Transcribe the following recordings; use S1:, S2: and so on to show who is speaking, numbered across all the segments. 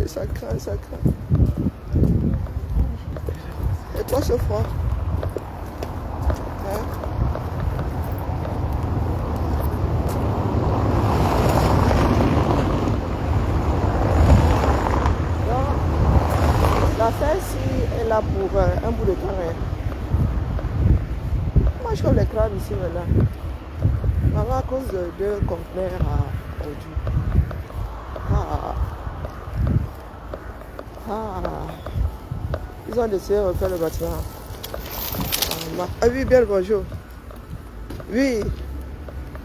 S1: Ça craint, ça craint. Et toi, ce froid? Hein? Non, la fesse est là pour un bout de temps. Hein. Moi, je trouve les crabes ici maintenant. Maman, à cause de deux conteneurs à produits. Ah. Ils ont décidé de refaire le bâtiment. Ah oui, bien le bonjour. Oui,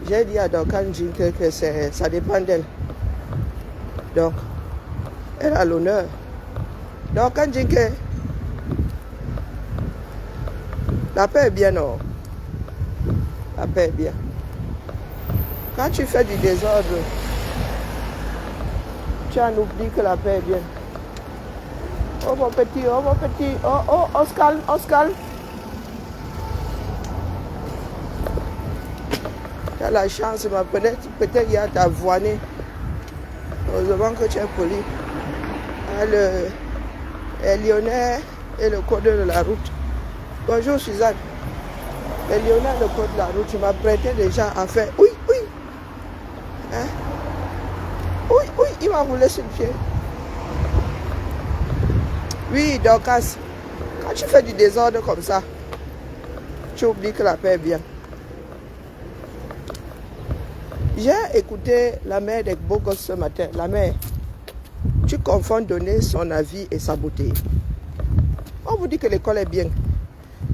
S1: j'ai dit à Duncan Jinke que ça dépend d'elle. Donc, elle a l'honneur. Duncan Jinke, la paix est bien, non? La paix est bien. Quand tu fais du désordre, tu en oublies que la paix est bien. Oh mon petit, oh mon petit, on se calme, on se calme. Tu as la chance, peut-être il y a ta voinée. Heureusement que tu es poli. Le Lyonnais et le code de la route. Bonjour Suzanne. Le Lyonnais et le code de la route, tu m'as prêté déjà à faire. Oui, oui. Hein? Oui, oui, il m'a roulé sur le pied. Oui, Dorcas, quand tu fais du désordre comme ça, tu oublies que la paix est bien. J'ai écouté la mère des beaux gosses ce matin. La mère, tu confonds donner son avis et saboter. On vous dit que l'école est bien.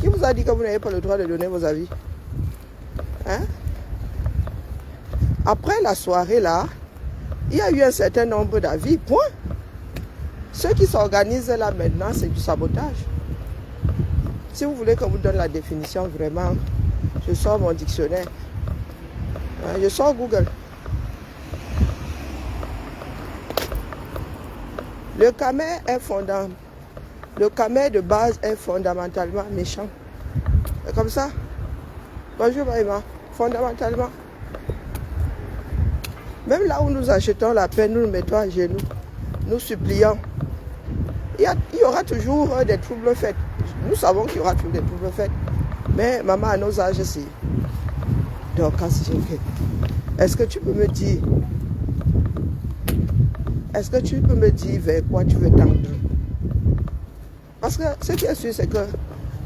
S1: Qui vous a dit que vous n'avez pas le droit de donner vos avis? Hein? Après la soirée là, il y a eu un certain nombre d'avis, point. Ceux qui s'organisent là maintenant, c'est du sabotage. Si vous voulez qu'on vous donne la définition, vraiment, je sors mon dictionnaire. Je sors Google. Le camé est fondamental. Le camé de base est fondamentalement méchant. C'est comme ça. Bonjour Maïma. Fondamentalement. Même là où nous achetons la paix, nous nous mettons à genoux. Nous supplions. Il y aura toujours des troubles faits. Nous savons qu'il y aura toujours des troubles faits. Mais maman, à nos âges, c'est... Donc, est-ce que tu peux me dire... Est-ce que tu peux me dire vers quoi tu veux tendre? Parce que ce qui est sûr, c'est que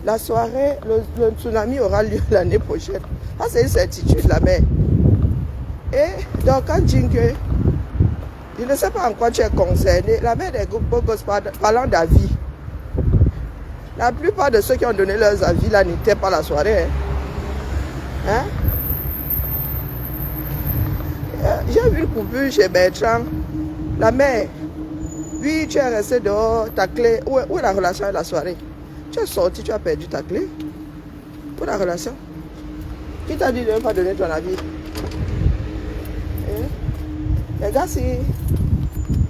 S1: la soirée, le tsunami aura lieu l'année prochaine. Ça, c'est une certitude, la mère. Et donc, quand Jinke, je ne sais pas en quoi tu es concerné, la mère des beaux gosses parlant d'avis. La plupart de ceux qui ont donné leurs avis là n'étaient pas la soirée. Hein? J'ai vu une coupure chez Bertrand. La mère, oui, tu es resté dehors, ta clé. Où est la relation avec la soirée? Tu es sorti, tu as perdu ta clé. Où est la relation? Qui t'a dit de ne pas donner ton avis? Hein? Les gars, si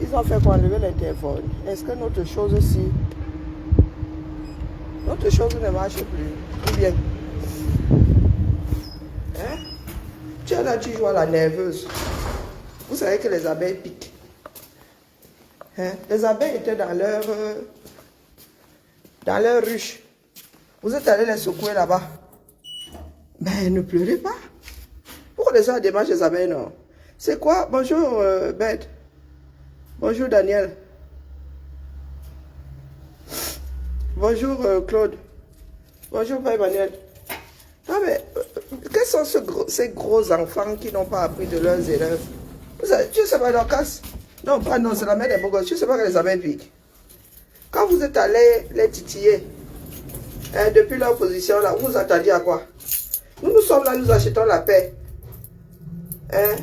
S1: ils ont fait quoi enlever les téléphones, est-ce que notre chose aussi, notre chose ne marche plus? Ou bien? Hein? Tu es là, tu joues à la nerveuse. Vous savez que les abeilles piquent. Hein? Les abeilles étaient dans leur ruche. Vous êtes allé les secouer là-bas. Mais ne pleurez pas. Pourquoi les gens démarchent les abeilles, non? C'est quoi? Bonjour, Beth. Bonjour, Daniel. Bonjour, Claude. Bonjour, Père Emmanuel. Non, mais quels sont ces gros enfants qui n'ont pas appris de leurs erreurs? Tu ne sais pas, Dorcas? Non, pas non, c'est la mère des beaux gosses. Tu ne sais pas que les abeilles piquent. Quand vous êtes allé les titiller, depuis leur position là, vous attendiez à quoi? Nous sommes là, nous achetons la paix. Hein?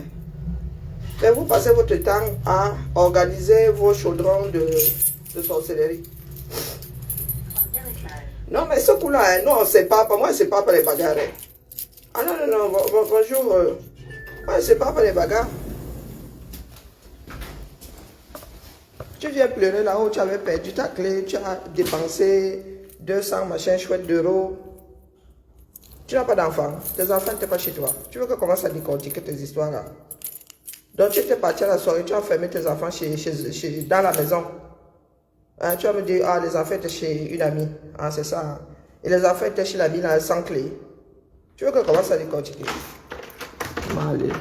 S1: Mais vous passez votre temps à organiser vos chaudrons de sorcellerie. Non, mais ce coup-là, hein, non, c'est pas, pour moi, c'est pas pour les bagarres. Hein. Ah non, non, non, bonjour. Ouais, c'est pas pour les bagarres. Tu viens pleurer là où tu avais perdu ta clé, tu as dépensé 200 machins chouettes d'euros. Tu n'as pas d'enfant, tes enfants n'étaient pas chez toi. Tu veux que commence à décortiquer tes histoires là? Donc, tu étais parti à la soirée, tu as enfermé tes enfants dans la maison. Hein, tu vas me dire, ah, les enfants étaient chez une amie. Ah, c'est ça. Hein. Et les enfants étaient chez l'amie là, sans clé. Tu veux que commence à décortiquer? Allez.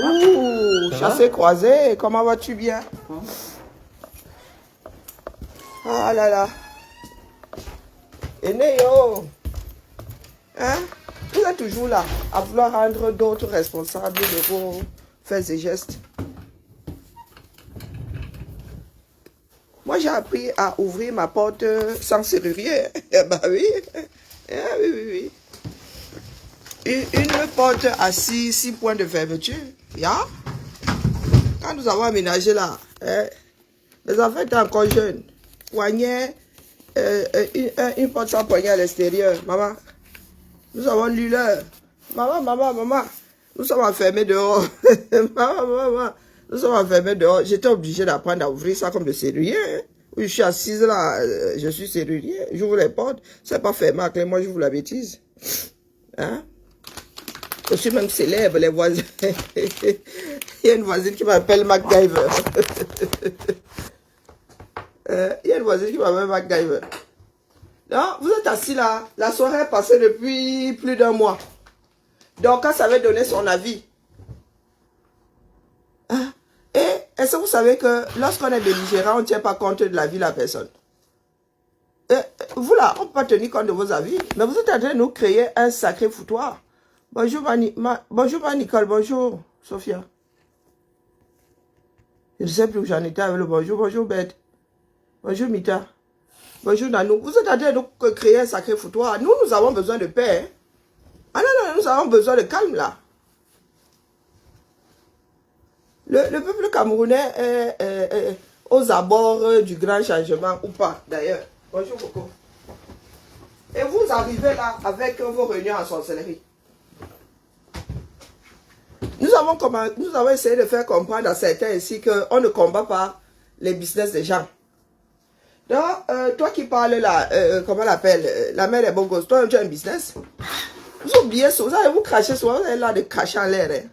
S1: Ouh, chassé croisé, comment vas-tu bien? Ah là là. Aîné, yo. Hein? Vous êtes toujours là, à vouloir rendre d'autres responsables de vos faits et gestes. Moi, j'ai appris à ouvrir ma porte sans serrurier. Bah oui. Oui, oui, oui. Une porte à 6 points de fermeture. Yeah. Quand nous avons aménagé là, les enfants étaient encore jeunes. Poignet, une porte sans poignet à l'extérieur. Maman, nous avons lu l'heure. Maman, nous sommes enfermés dehors. maman, nous sommes enfermés dehors. J'étais obligé d'apprendre à ouvrir ça comme de serrurier. Oui, je suis assise là, je suis serrurier. J'ouvre les portes. C'est pas fermé à clé, moi j'ouvre la bêtise. Hein? Je suis même célèbre, les voisins. Il y a une voisine qui m'appelle MacGyver. Il y a une voisine qui m'appelle MacGyver. Non, vous êtes assis là. La soirée est passée depuis plus d'un mois. Donc, elle savait donner son avis. Hein? Et est-ce que vous savez que lorsqu'on est belligérant, on ne tient pas compte de la vie de la personne? Vous là, on ne peut pas tenir compte de vos avis. Mais vous êtes en train de nous créer un sacré foutoir. Bonjour, bonjour, Nicole. Bonjour, Sophia. Je ne sais plus où j'en étais avec le bonjour. Bonjour, Bête. Bonjour, Mita. Bonjour, Nanou. Vous êtes en train de nous créer un sacré foutoir. Nous, nous avons besoin de paix. Hein? Ah non, nous avons besoin de calme, là. Le peuple camerounais est aux abords du grand changement, ou pas, d'ailleurs. Bonjour, Coco. Et vous arrivez là avec vos réunions en sorcellerie. Nous avons essayé de faire comprendre à certains ici qu'on ne combat pas les business des gens. Donc, toi qui parles là, comment on l'appelle, la mère est bon gosse, toi tu as un business. Vous oubliez ça, vous allez vous cracher souvent, vous avez l'air de cracher en l'air.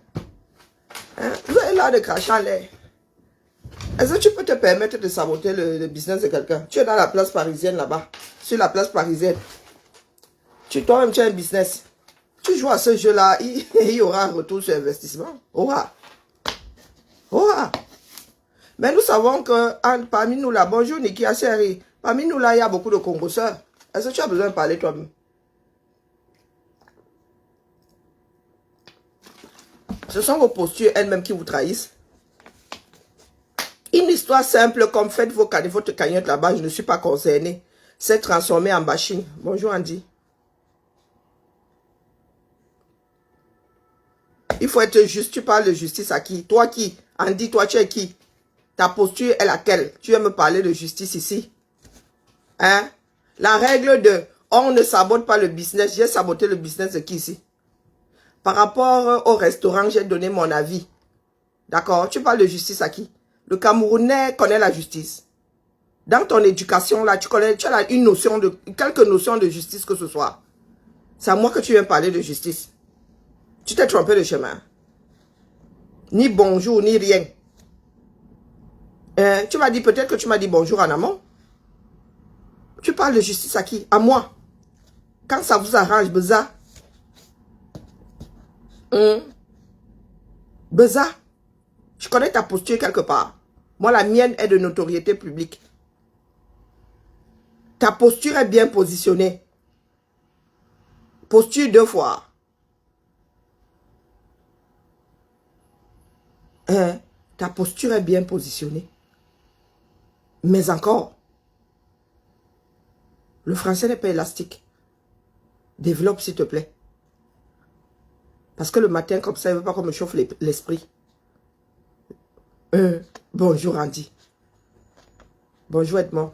S1: Hein? Vous avez l'air de cracher en l'air. Est-ce que tu peux te permettre de saboter le business de quelqu'un? Tu es dans la place parisienne là-bas, sur la place parisienne. Toi-même tu as un business. Tu joues à ce jeu-là, il y aura un retour sur investissement. Aura. Mais nous savons que parmi nous là, bonjour Niki Asseri, parmi nous là, il y a beaucoup de congosseurs. Est-ce que tu as besoin de parler toi-même? Ce sont vos postures elles-mêmes qui vous trahissent. Une histoire simple comme faites votre cagnotte là-bas, je ne suis pas concerné. C'est transformé en bashing. Bonjour Andy. Il faut être juste. Tu parles de justice à qui? Toi qui? Andy, toi tu es qui? Ta posture est laquelle? Tu veux me parler de justice ici? Hein? La règle de on ne sabote pas le business. J'ai saboté le business de qui ici? Par rapport au restaurant, j'ai donné mon avis. D'accord? Tu parles de justice à qui? Le Camerounais connaît la justice. Dans ton éducation là, tu as une notion de, quelques notions de justice que ce soit. C'est à moi que tu viens parler de justice. Tu t'es trompé de chemin. Ni bonjour, ni rien. Tu m'as dit, peut-être que tu m'as dit bonjour en amont. Tu parles de justice à qui? À moi. Quand ça vous arrange, Beza. Beza. Je connais ta posture quelque part. Moi, la mienne est de notoriété publique. Ta posture est bien positionnée. Posture 2 fois. Ta posture est bien positionnée. Mais encore, le français n'est pas élastique. Développe, s'il te plaît. Parce que le matin, comme ça, il ne veut pas qu'on me chauffe l'esprit. Bonjour, Andy. Bonjour, Edmond.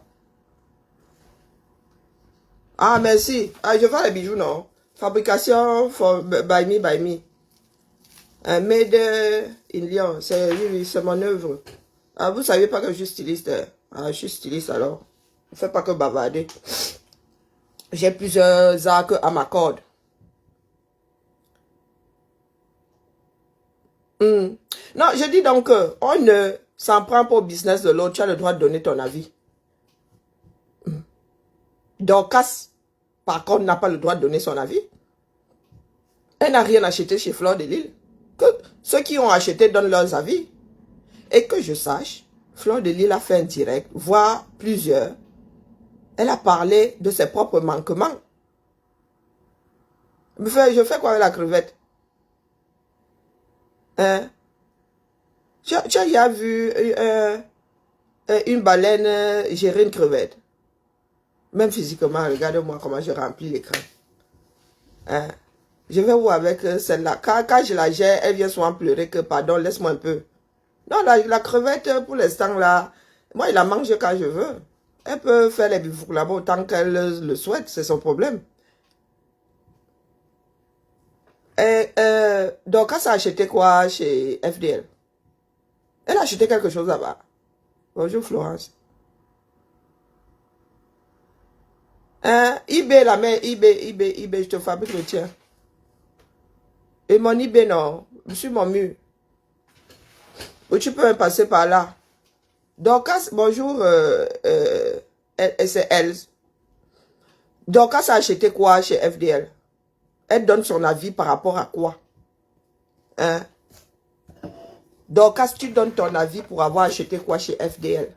S1: Ah, merci. Ah, je vends les bijoux, non? Fabrication by me. Made in Lyon. Oui, c'est mon œuvre. Ah, vous ne saviez pas que je suis styliste? Ah, je suis styliste alors. Ne fais pas que bavarder. J'ai plusieurs arcs à ma corde. Non, je dis donc, on ne s'en prend pas au business de l'autre. Tu as le droit de donner ton avis. Dorcas, par contre, n'a pas le droit de donner son avis. Elle n'a rien acheté chez Fleur de Lille. Que ceux qui ont acheté donnent leurs avis. Et que je sache, Fleur de Lille a fait un direct, voire plusieurs. Elle a parlé de ses propres manquements. Je fais quoi avec la crevette? Hein? Tu as déjà vu une baleine gérer une crevette? Même physiquement, regarde-moi comment je remplis l'écran. Hein? Je vais où avec celle-là? Quand je la gère, elle vient souvent pleurer que, pardon, laisse-moi un peu. Non, la crevette, pour l'instant, là, moi, il la mange quand je veux. Elle peut faire les bifoucs là-bas autant qu'elle le souhaite, c'est son problème. Donc, quand ça a acheté quoi chez FDL? Elle a acheté quelque chose là-bas. Bonjour, Florence. eBay, la mère, eBay, je te fabrique le tien. Et mon eBay, non, sur mon mur. Ou tu peux même passer par là. Donc, bonjour, c'est elle. Donc, quand ça a acheté quoi chez FDL? Elle donne son avis par rapport à quoi? Hein? Donc, quand tu donnes ton avis pour avoir acheté quoi chez FDL?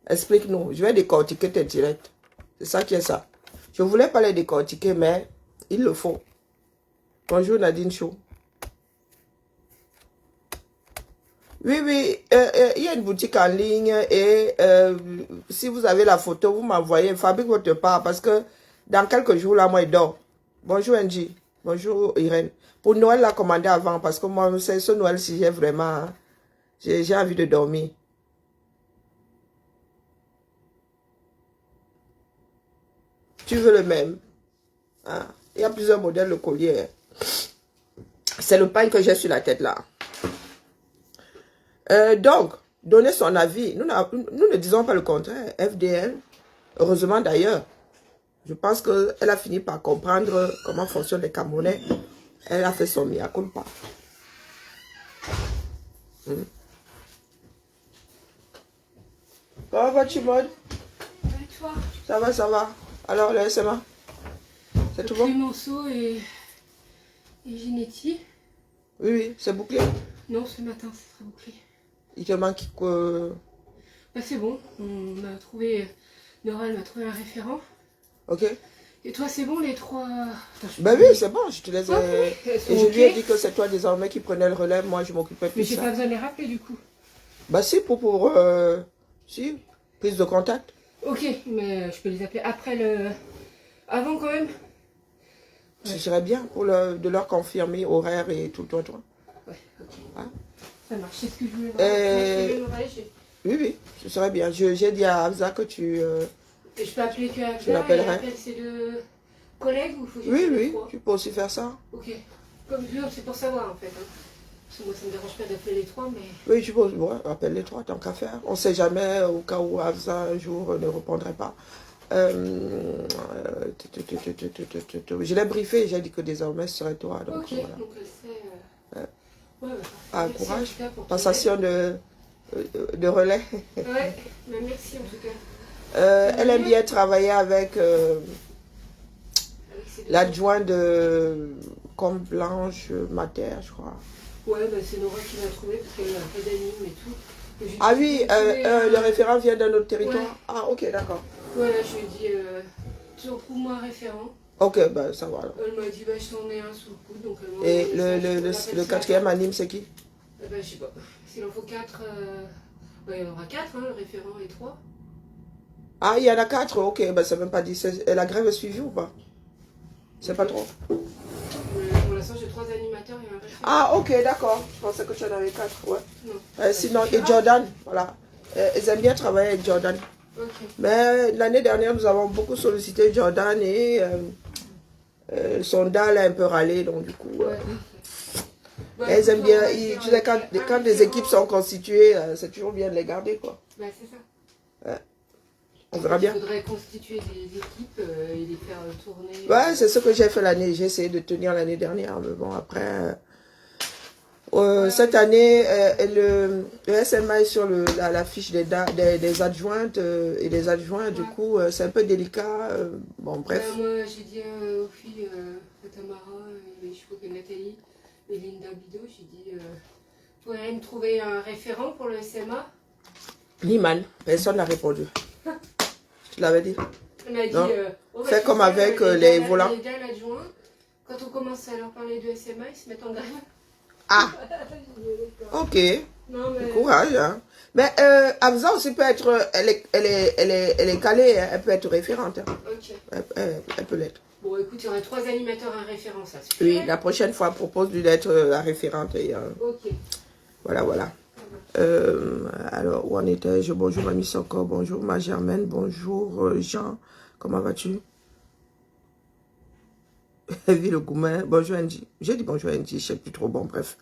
S1: Explique-nous. Je vais décortiquer tes directs. C'est ça qui est ça. Je voulais pas les décortiquer, mais il le faut. Bonjour Nadine Chou. Oui, oui, il y a une boutique en ligne et si vous avez la photo, vous m'envoyez, fabrique votre part parce que dans quelques jours, là, moi, il dort. Bonjour Angie. Bonjour Irène. Pour Noël, la commander avant parce que moi, c'est ce Noël-ci, j'ai vraiment, j'ai envie de dormir. Tu veux le même? Hein? Il y a plusieurs modèles de collier. C'est le pain que j'ai sur la tête là. Donc, donner son avis. Nous ne disons pas le contraire. FDL, heureusement d'ailleurs, je pense qu'elle a fini par comprendre comment fonctionnent les Camerounais. Elle a fait son mea culpa. Comment vas-tu, Maud?
S2: Et toi?
S1: Ça va, ça va. Alors, le SMA? C'est tout bon?
S2: Clémenceau et Ginetti.
S1: Oui, oui, c'est bouclé.
S2: Non, ce matin, c'est très bouclé.
S1: Il te manque quoi?
S2: Bah, c'est bon, on m'a trouvé, Nora, elle m'a trouvé un référent.
S1: Ok.
S2: Et toi, c'est bon, les trois...
S1: Ben oui, c'est bon, je te laisse.
S2: Elles sont
S1: Et je lui ai
S2: ok.
S1: dit que c'est toi désormais qui prenais le relais, moi je m'occupais
S2: Mais
S1: plus de
S2: j'ai
S1: ça.
S2: pas besoin de les rappeler, du coup.
S1: Bah si, si, prise de contact.
S2: Ok, mais je peux les appeler après le... Avant, quand même.
S1: Ce serait bien pour de leur confirmer horaire et tout, toi.
S2: Ouais, ok.
S1: Hein?
S2: Ça marche, c'est ce que je voulais voir.
S1: Oui, oui, ce serait bien. J'ai dit à Hamza que tu...
S2: Et je peux appeler que
S1: Tu l'appellerais?
S2: appelle ses deux collègues ou faut que
S1: Oui,
S2: j'appelle les
S1: oui,
S2: trois?
S1: tu peux aussi faire ça.
S2: Ok. Comme c'est pour savoir, en fait. Hein. Parce que moi, ça me dérange pas d'appeler les trois, mais...
S1: Oui, tu peux, ouais, appelle les trois, tant qu'à faire. On ne sait jamais, au cas où Hamza un jour ne répondrait pas. Je l'ai briefé, j'ai dit que désormais ce serait toi. Donc,
S2: ok,
S1: voilà.
S2: donc c'est... Ouais,
S1: Ah,
S2: merci,
S1: courage.
S2: en tout cas, pour ton
S1: Passation de relais.
S2: aide. Ouais, mais merci en tout cas.
S1: Elle aime bien travailler avec
S2: Avec ces deux
S1: l'adjoint de comme Blanche Mater, je crois.
S2: autres. Ouais, bah, c'est Nora qui l'a trouvé parce qu'elle a un peu d'anime et tout. Et j'ai
S1: Ah
S2: dit,
S1: oui,
S2: vous trouvez,
S1: le référent vient d'un autre territoire.
S2: Ouais.
S1: Ah, ok, d'accord.
S2: Voilà, je lui ai dit, tu trouves-moi un référent.
S1: Ok, ben ça va alors.
S2: Elle m'a dit, bah, je t'en ai un sous le coude. Donc, elle m'a
S1: Et
S2: envoyé un message, on
S1: le
S2: l'appelle
S1: quatrième anime, c'est qui?
S2: bah, je sais pas. S'il en faut 4, bah, il y en aura 4, hein, le référent et 3.
S1: Ah, il y en a 4, ok, ben c'est même pas dit. La grève est suivie ou pas? C'est pas trop.
S2: Pour l'instant, j'ai 3 animateurs et un référent.
S1: Ah, ok, d'accord. Je pensais que tu en avais 4, ouais.
S2: Non.
S1: Sinon, et Jordan, voilà. Ils aiment bien travailler avec Jordan.
S2: Ok.
S1: Mais l'année dernière, nous avons beaucoup sollicité Jordan et son dalle a un peu râlé, donc du coup...
S2: Ouais. Bah,
S1: elles aiment
S2: écoute,
S1: bien,
S2: on va dire,
S1: tu sais, quand des équipes sont constituées, c'est toujours bien de les garder, quoi.
S2: Bah, c'est ça.
S1: On verra bien.
S2: Il faudrait constituer des équipes et les faire tourner.
S1: Ouais, c'est ce que j'ai fait l'année. J'ai essayé de tenir l'année dernière, mais bon, après, Cette année, le SMA est sur la fiche des adjointes et des adjoints. Du coup, c'est un peu délicat. Bon, bref.
S2: Moi, j'ai dit aux filles, à Tamara, et je crois que Nathalie et Linda Bido, j'ai dit, vous pourriez me trouver un référent pour le SMA?
S1: Liman, personne n'a répondu. Je te l'avais dit.
S2: On m'a dit,
S1: fais comme avec les volants.
S2: Les gars, l'adjoint, quand on commence à leur parler de SMA, ils se mettent en grève.
S1: Ah, ok.
S2: Non, mais...
S1: Courage. Hein. Mais Hamza aussi peut être, elle est calée, hein. Elle peut être référente. Hein.
S2: Ok.
S1: Elle peut l'être.
S2: Bon, écoute, il y aurait 3 animateurs à référence, ça suffit.
S1: Oui, la prochaine fois, propose-lui d'être la référente. Et,
S2: ok.
S1: Voilà, voilà. Alors, où en étais-je? Bonjour, Mamie Soko. Bonjour, ma Germaine. Bonjour, Jean. Comment vas-tu? Vie le Goumin. Bonjour, Andy. J'ai dit bonjour, Andy. Je ne sais plus trop. Bon, bref.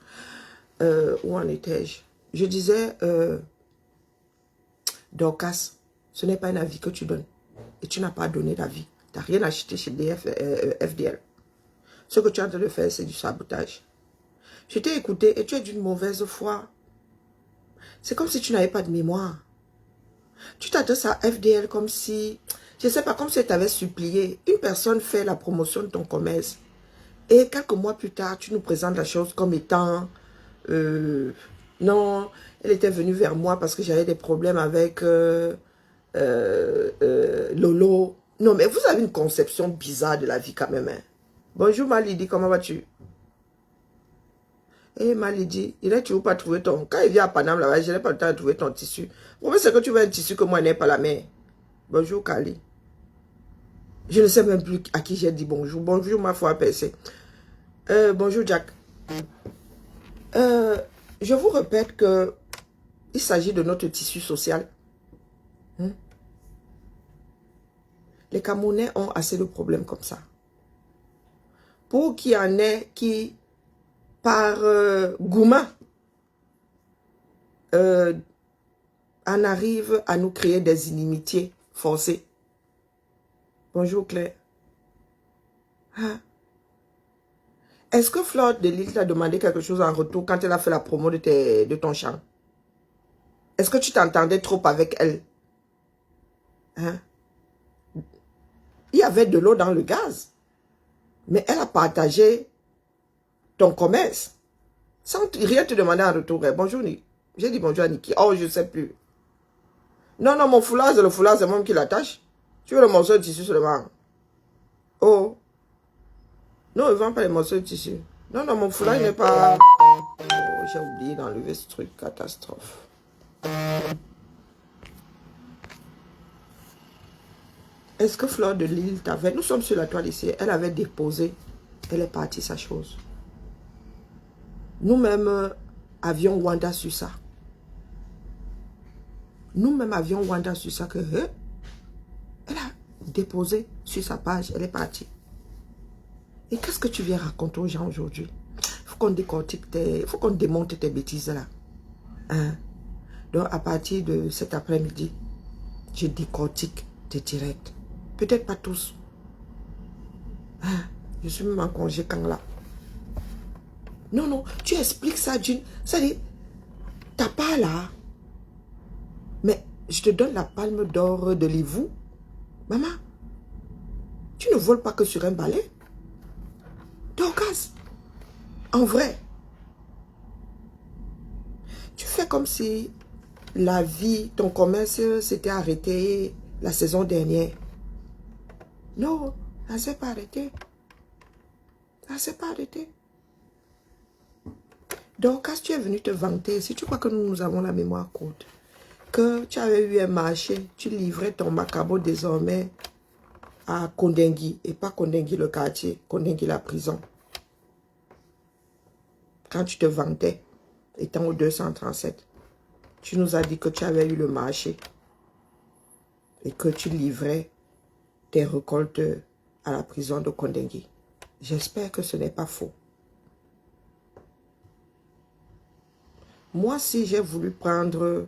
S1: Où en étais-je? Je disais, Dorcas, ce n'est pas un avis que tu donnes. Et tu n'as pas donné d'avis. Tu n'as rien acheté chez FDL. Ce que tu es en train de faire, c'est du sabotage. Je t'ai écouté et tu es d'une mauvaise foi. C'est comme si tu n'avais pas de mémoire. Tu t'adresses à FDL comme si, je ne sais pas, comme si tu avais supplié. Une personne fait la promotion de ton commerce. Et quelques mois plus tard, tu nous présentes la chose comme étant, non, elle était venue vers moi parce que j'avais des problèmes avec Lolo. Non, mais vous avez une conception bizarre de la vie quand même. Hein. Bonjour Malidi, comment vas-tu? Eh Malidi, il n'a toujours pas trouvé ton... Quand il vient à Paname là-bas, je n'ai pas le temps de trouver ton tissu. Pourquoi c'est que tu veux un tissu que moi n'ai pas la main? Bonjour Kali. Je ne sais même plus à qui j'ai dit bonjour. Bonjour ma foi percée. Bonjour Jack. Je vous répète que il s'agit de notre tissu social. Les Camerounais ont assez de problèmes comme ça. Pour qu'il y en ait qui, par gourmand, en arrive à nous créer des inimitiés forcées. Bonjour Claire. Ah. Est-ce que Flore de Lille t'a demandé quelque chose en retour quand elle a fait la promo de ton chant? Est-ce que tu t'entendais trop avec elle? Hein? Il y avait de l'eau dans le gaz. Mais elle a partagé ton commerce. Sans rien te demander en retour. Bonjour Nick. J'ai dit bonjour à Niki. Oh, je ne sais plus. Non, non, mon foulard, le foulard, c'est moi qui l'attache. Tu veux le morceau de tissu seulement? Oh. Non, il ne vend pas les morceaux de tissu. Non, non, mon foulard n'est pas... Oh, j'ai oublié d'enlever ce truc. Catastrophe. Est-ce que Flore de Lille t'avait... Nous sommes sur la toile ici. Elle avait déposé. Elle est partie sa chose. Nous-mêmes avions Wanda sur ça. Nous-mêmes avions Wanda sur ça que... elle a déposé sur sa page. Elle est partie. Et qu'est-ce que tu viens raconter aux gens aujourd'hui? Il faut qu'on décortique il faut qu'on démonte tes bêtises là. Hein? Donc à partir de cet après-midi, je décortique tes directs. Peut-être pas tous. Hein? Je suis même en congé quand là. Non, non, tu expliques ça d'une... Ça dit, t'as pas là. Mais je te donne la palme d'or de Livou. Maman, tu ne voles pas que sur un balai. Dorcas, en vrai, tu fais comme si la vie, ton commerce s'était arrêté la saison dernière. Non, ça ne s'est pas arrêté. Ça ne s'est pas arrêté. Dorcas, tu es venu te vanter, si tu crois que nous avons la mémoire courte, que tu avais eu un marché, tu livrais ton macabo désormais à Kondengui, et pas Kondengui le quartier, Kondengui la prison. Quand tu te vantais, étant au 237, tu nous as dit que tu avais eu le marché et que tu livrais tes récoltes à la prison de Kondengui. J'espère que ce n'est pas faux. Moi, si j'ai voulu prendre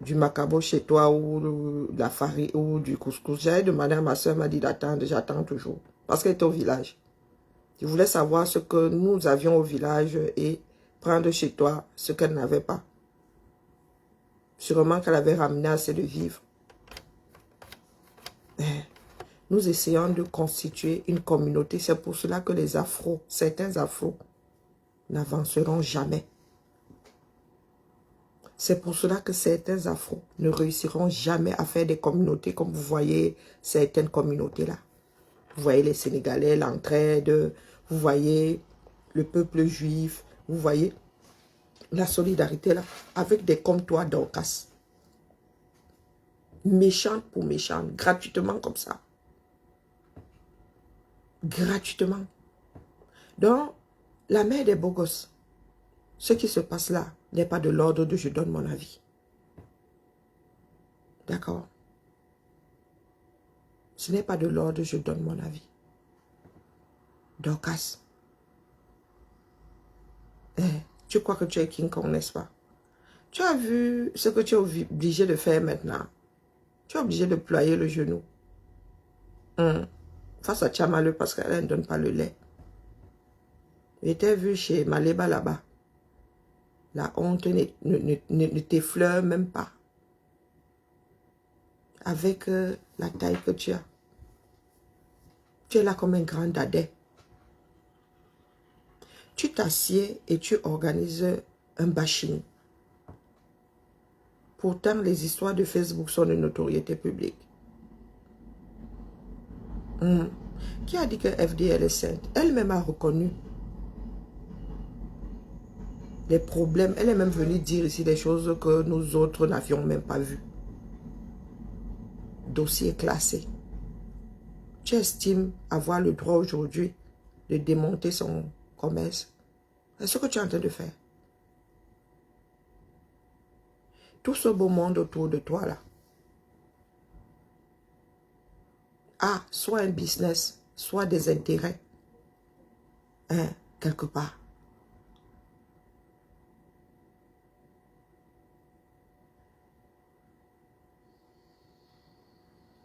S1: du macabo chez toi ou de la farine ou du couscous, j'avais demandé à ma soeur, m'a dit d'attendre, j'attends toujours. Parce qu'elle était au village. Je voulais savoir ce que nous avions au village et prendre chez toi ce qu'elle n'avait pas. Sûrement qu'elle avait ramené assez de vivres. Nous essayons de constituer une communauté. C'est pour cela que les afros, certains afros, n'avanceront jamais. C'est pour cela que certains afros ne réussiront jamais à faire des communautés comme vous voyez certaines communautés là. Vous voyez les Sénégalais, l'entraide, vous voyez le peuple juif, vous voyez la solidarité là, avec des comme toi Dorcas. Méchante pour méchante, gratuitement comme ça. Gratuitement. Donc, la mère des beaux gosses, ce qui se passe là n'est pas de l'ordre de je donne mon avis. D'accord? Ce n'est pas de l'ordre de je donne mon avis. Dorcas. Tu crois que tu es King Kong, n'est-ce pas? Tu as vu ce que tu es obligé de faire maintenant. Tu es obligé de ployer le genou. Face à Tchamaleu parce qu'elle ne donne pas le lait. J'étais vu chez Maleba là-bas. La honte ne t'effleure même pas. Avec la taille que tu as. Tu es là comme un grand dadais. Tu t'assieds et tu organises un bashing. Pourtant, les histoires de Facebook sont de notoriété publique. Qui a dit que FDL est sainte? Elle-même a reconnu les problèmes. Elle est même venue dire ici des choses que nous autres n'avions même pas vues. Dossier classé. Tu estimes avoir le droit aujourd'hui de démonter son commerce? C'est ce que tu es en train de faire. Tout ce beau monde autour de toi là a soit un business, soit des intérêts. Quelque part.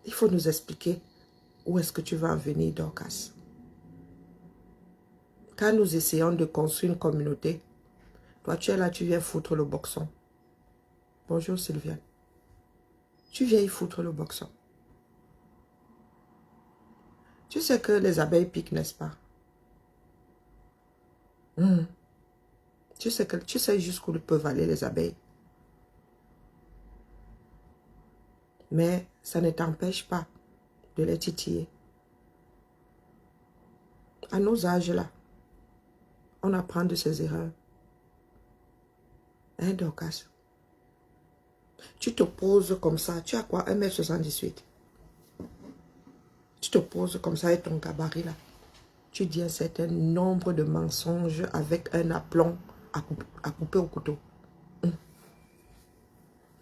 S1: Il faut nous expliquer où est-ce que tu vas en venir, Dorcas. Quand nous essayons de construire une communauté, toi tu es là, tu viens foutre le boxon. Bonjour Sylviane. Tu viens y foutre le boxon. Tu sais que les abeilles piquent, n'est-ce pas? Tu sais jusqu'où peuvent aller les abeilles. Mais ça ne t'empêche pas de les titiller. À nos âges là, on apprend de ses erreurs. Hein, Dorcas? Tu te poses comme ça, tu as quoi? 1,78 m. Tu te poses comme ça avec ton gabarit là. Tu dis un certain nombre de mensonges avec un aplomb à couper au couteau.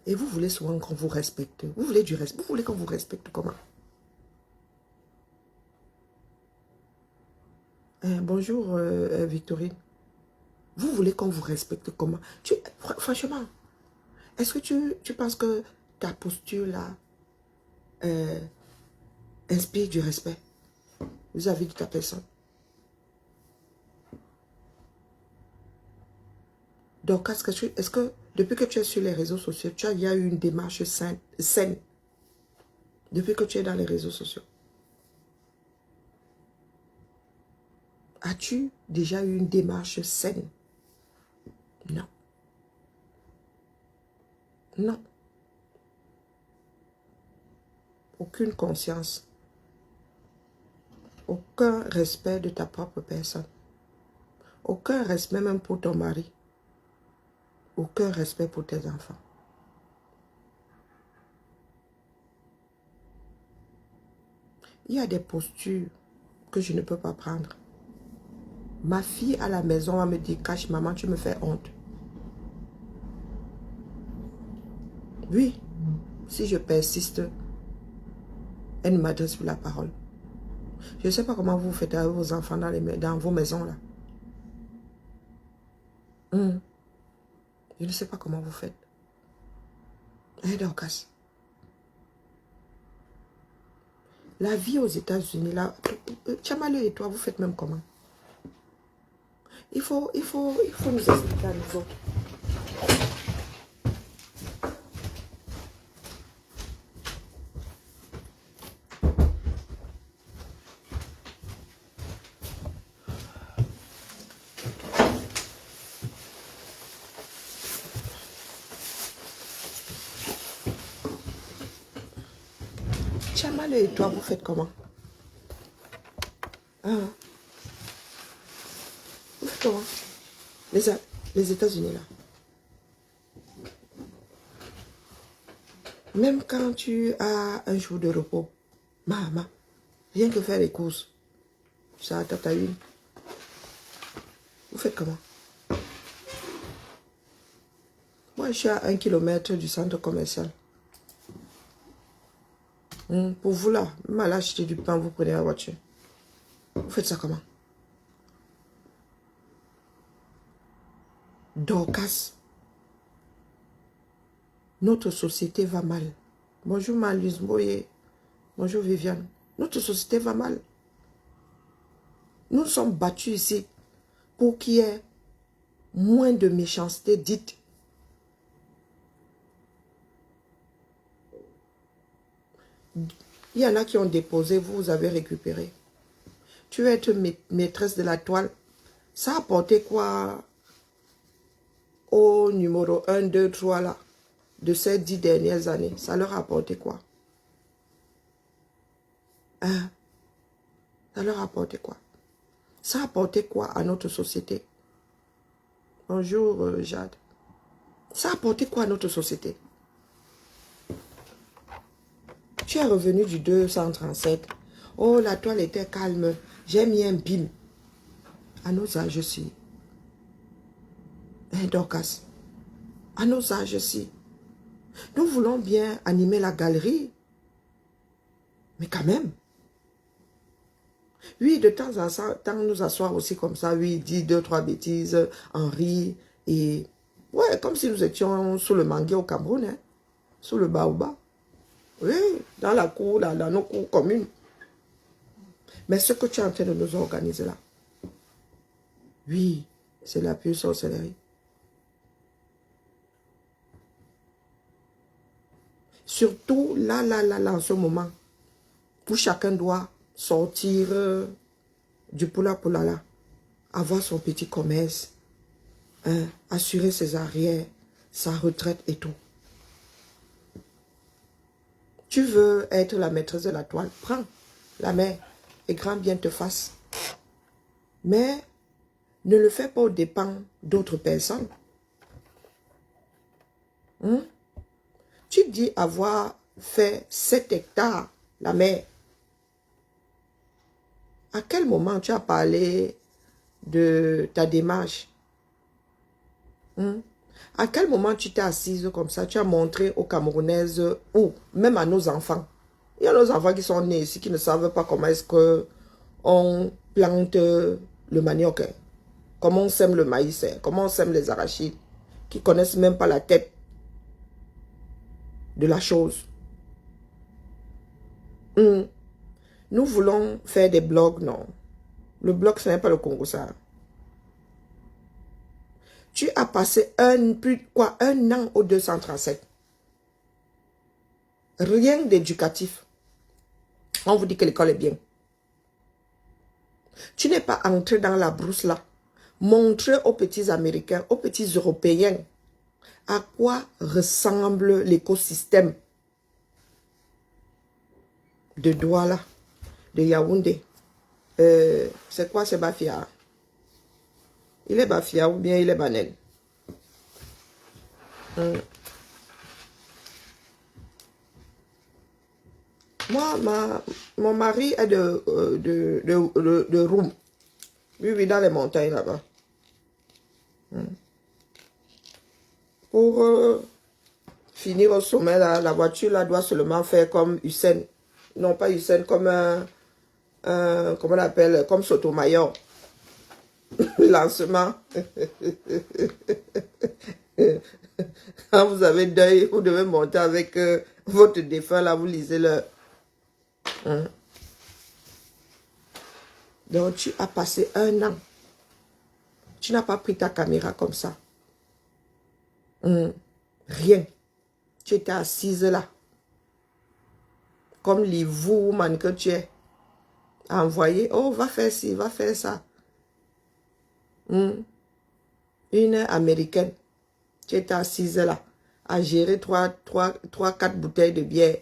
S1: Et vous voulez souvent qu'on vous respecte. Vous voulez du respect. Vous voulez qu'on vous respecte comment? Bonjour Victorine. Vous voulez qu'on vous respecte comment? Franchement, est-ce que tu penses que ta posture là inspire du respect vis-à-vis de ta personne? Donc, est-ce que depuis que tu es sur les réseaux sociaux, tu as déjà eu une démarche saine depuis que tu es dans les réseaux sociaux? As-tu déjà eu une démarche saine? Non. Non. Aucune conscience. Aucun respect de ta propre personne. Aucun respect même pour ton mari. Aucun respect pour tes enfants. Il y a des postures que je ne peux pas prendre. Ma fille à la maison va me dire, cache maman, tu me fais honte. Oui, si je persiste, elle ne m'adresse plus la parole. Je ne sais pas comment vous faites avec vos enfants dans vos maisons là. Je ne sais pas comment vous faites. Dorcas. La vie aux États-Unis là, Tchamaleu et toi, vous faites même comment? Il faut nous expliquer à nous autres. Chamal et toi, vous faites comment? Hein? Vous faites comment? Les États-Unis, là. Même quand tu as un jour de repos, maman, rien que faire les courses, ça t'as une. Vous faites comment? Moi, je suis à 1 kilomètre du centre commercial. Pour vous, là, même à acheter du pain, vous prenez la voiture. Vous faites ça comment? Dorcas. Notre société va mal. Bonjour Maluse Boye. Bonjour Viviane. Notre société va mal. Nous sommes battus ici pour qu'il y ait moins de méchanceté dite. Il y en a qui ont déposé, vous avez récupéré. Tu veux être maîtresse de la toile. Ça a apporté quoi au numéro 1, 2, 3 là, de ces 10 dernières années? Ça leur a apporté quoi? Hein? Ça leur a apporté quoi? Ça a apporté quoi à notre société? Bonjour Jade. Ça a apporté quoi à notre société? Tu es revenu du 237. Oh, la toile était calme. J'ai mis un bim. À nos âges aussi. Dorcas. À nos âges aussi. Nous voulons bien animer la galerie. Mais quand même. Oui, de temps en temps, nous asseoir aussi comme ça. Oui, dit 2-3 bêtises, en rit. Et ouais, comme si nous étions sous le manguier au Cameroun. Hein, sous le baobab. Oui, dans la cour, dans nos cours communes. Mais ce que tu es en train de nous organiser là, oui, c'est la pure sorcellerie. Surtout là, en ce moment, où chacun doit sortir du poula là, avoir son petit commerce, hein, assurer ses arrières, sa retraite et tout. Tu veux être la maîtresse de la toile, prends la main et grand bien te fasse. Mais ne le fais pas aux dépens d'autres personnes. Tu dis avoir fait 7 hectares, la mer. À quel moment tu as parlé de ta démarche? À quel moment tu t'es assise comme ça, tu as montré aux Camerounaises ou même à nos enfants? Il y a nos enfants qui sont nés ici, qui ne savent pas comment est-ce qu'on plante le manioc, comment on sème le maïs, comment on sème les arachides, qui ne connaissent même pas la tête de la chose. Nous voulons faire des blogs, non. Le blog, ce n'est pas le Congo, ça. Tu as passé un an au 237. Rien d'éducatif. On vous dit que l'école est bien. Tu n'es pas entré dans la brousse là. Montrer aux petits Américains, aux petits Européens, à quoi ressemble l'écosystème de Douala, de Yaoundé. C'est quoi, c'est Bafia? Il est Bafia ou bien il est Banel? Moi, mon mari est de Roum. Oui, dans les montagnes là-bas. Pour finir au sommet, là, la voiture là, doit seulement faire comme Hussein. Non, pas Hussein, comme comment on appelle, comme Sotomayor. Lancement. Quand vous avez deuil, vous devez monter avec votre défunt, là, vous lisez le... Donc, tu as passé un an Tu n'as pas pris ta caméra comme ça. Rien. Tu étais assise là. Comme les woman que tu es. Envoyé. Oh, va faire ci, va faire ça. Une américaine. Tu étais assise là. À gérer 4 bouteilles de bière.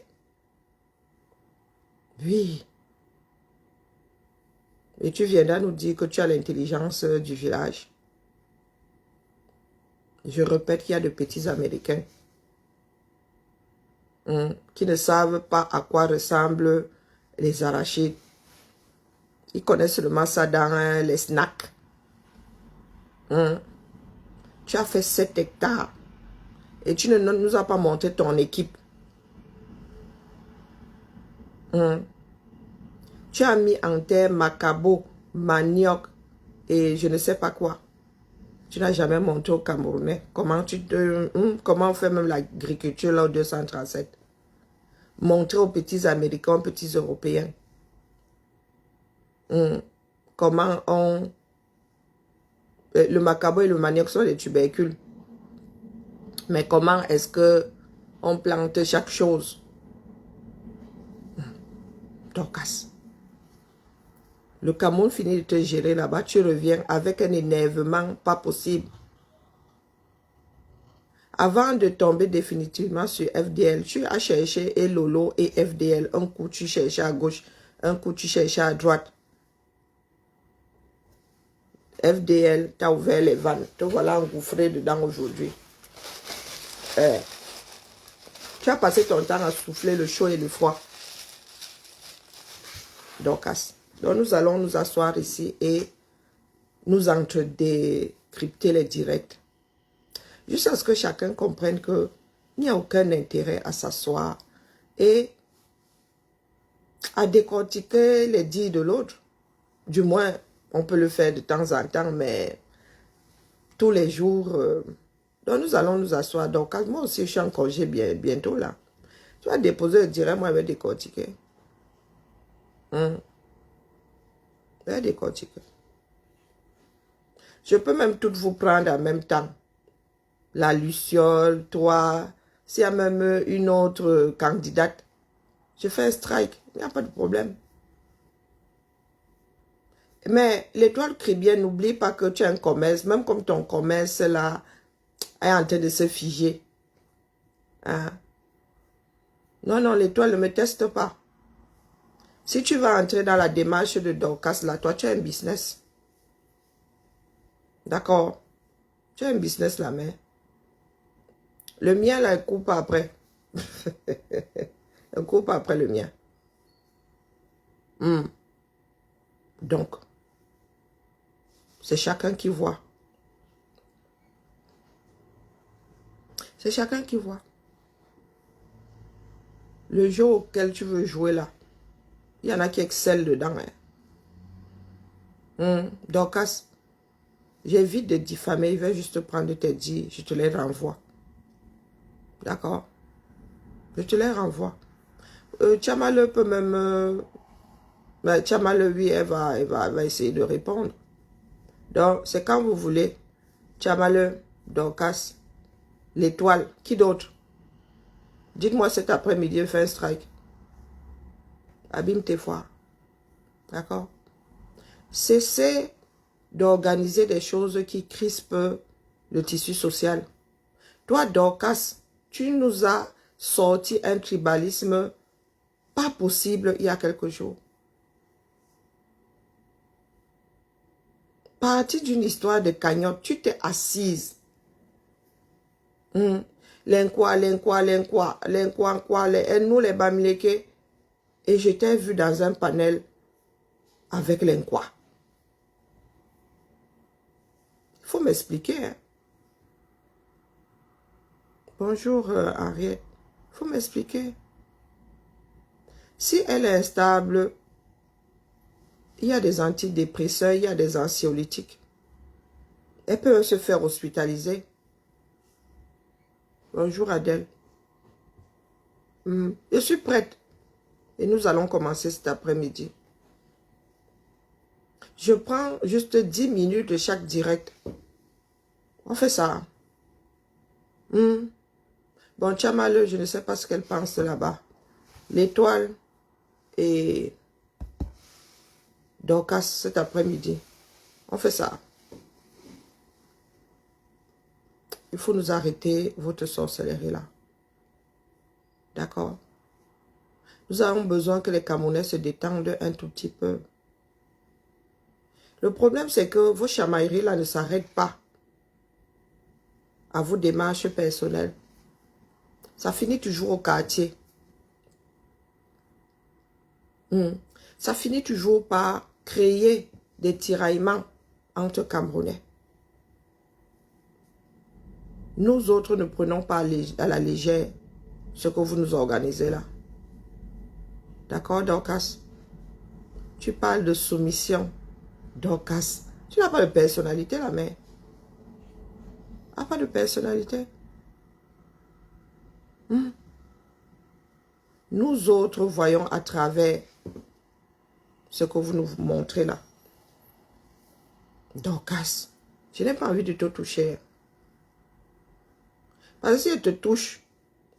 S1: Oui. Et tu viendras nous dire que tu as l'intelligence du village. Je répète qu'il y a de petits Américains qui ne savent pas à quoi ressemblent les arachides. Ils connaissent seulement ça dans les snacks. Tu as fait 7 hectares et tu ne nous as pas montré ton équipe. Tu as mis en terre macabo, manioc et je ne sais pas quoi. Tu n'as jamais montré aux Camerounais comment comment on fait même l'agriculture là au 237. Montrer aux petits Américains, aux petits Européens. Comment on... Le macabo et le manioc sont des tubercules. Mais comment est-ce que on plante chaque chose? Dorcas. Le Cameroun finit de te gérer là-bas, tu reviens avec un énervement pas possible. Avant de tomber définitivement sur FDL, tu as cherché et Lolo et FDL. Un coup, tu cherchais à gauche, un coup, tu cherchais à droite. FDL, t'as ouvert les vannes. Te voilà engouffré dedans aujourd'hui. Tu as passé ton temps à souffler le chaud et le froid. Dorcas. Donc nous allons nous asseoir ici et nous entre-décrypter les directs. Jusqu'à ce que chacun comprenne qu'il n'y a aucun intérêt à s'asseoir et à décortiquer les dires de l'autre. Du moins, on peut le faire de temps en temps, mais tous les jours. Donc nous allons nous asseoir. Donc moi aussi, je suis en congé bientôt là. Tu vas déposer le direct, moi je vais décortiquer. Je vais décortiquer. Je peux même toutes vous prendre en même temps. La Luciole, toi, s'il y a même une autre candidate, je fais un strike, il n'y a pas de problème. Mais l'étoile chrétienne, n'oublie pas que tu as un commerce, même comme ton commerce là est en train de se figer. Hein? Non, non, l'étoile ne me teste pas. Si tu vas entrer dans la démarche de Dorcas là, toi tu as un business. D'accord? Tu as un business là, mais le mien là, il coupe après. Il coupe après le mien. Donc, c'est chacun qui voit. C'est chacun qui voit. Le jeu auquel tu veux jouer là, il y en a qui excellent dedans. Dorcas, j'évite de diffamer, il va juste prendre tes dires, je te les renvoie. D'accord? Je te les renvoie. Tchamale peut même... Tchamale, oui, elle va essayer de répondre. Donc, c'est quand vous voulez. Tchamale, Dorcas, l'étoile, qui d'autre? Dites-moi cet après-midi, fais un strike. Abîme tes foires. D'accord? Cessez d'organiser des choses qui crispent le tissu social. Toi, Dorcas, tu nous as sorti un tribalisme pas possible il y a quelques jours. Parti d'une histoire de cagnotte, tu t'es assise. L'enquoi, nous les bamileke. Et je t'ai vu dans un panel avec l'enquoi. Il faut m'expliquer. Hein? Bonjour Henriette. Il faut m'expliquer. Si elle est instable, il y a des antidépresseurs, il y a des anxiolytiques. Elle peut se faire hospitaliser. Bonjour Adèle. Je suis prête. Et nous allons commencer cet après-midi. Je prends juste 10 minutes de chaque direct. On fait ça. Bon, Tchamaleu, je ne sais pas ce qu'elle pense là-bas. L'étoile et Dorcas cet après-midi. On fait ça. Il faut nous arrêter votre sorcellerie là. D'accord? Nous avons besoin que les Camerounais se détendent un tout petit peu. Le problème, c'est que vos chamailleries là ne s'arrêtent pas à vos démarches personnelles. Ça finit toujours au quartier. Ça finit toujours par créer des tiraillements entre Camerounais. Nous autres ne prenons pas à la légère ce que vous nous organisez là. D'accord, Dorcas? Tu parles de soumission. Dorcas, tu n'as pas de personnalité la mère. Ah, pas de personnalité. Nous autres voyons à travers ce que vous nous montrez là. Dorcas, je n'ai pas envie de te toucher. Parce que si elle te touche,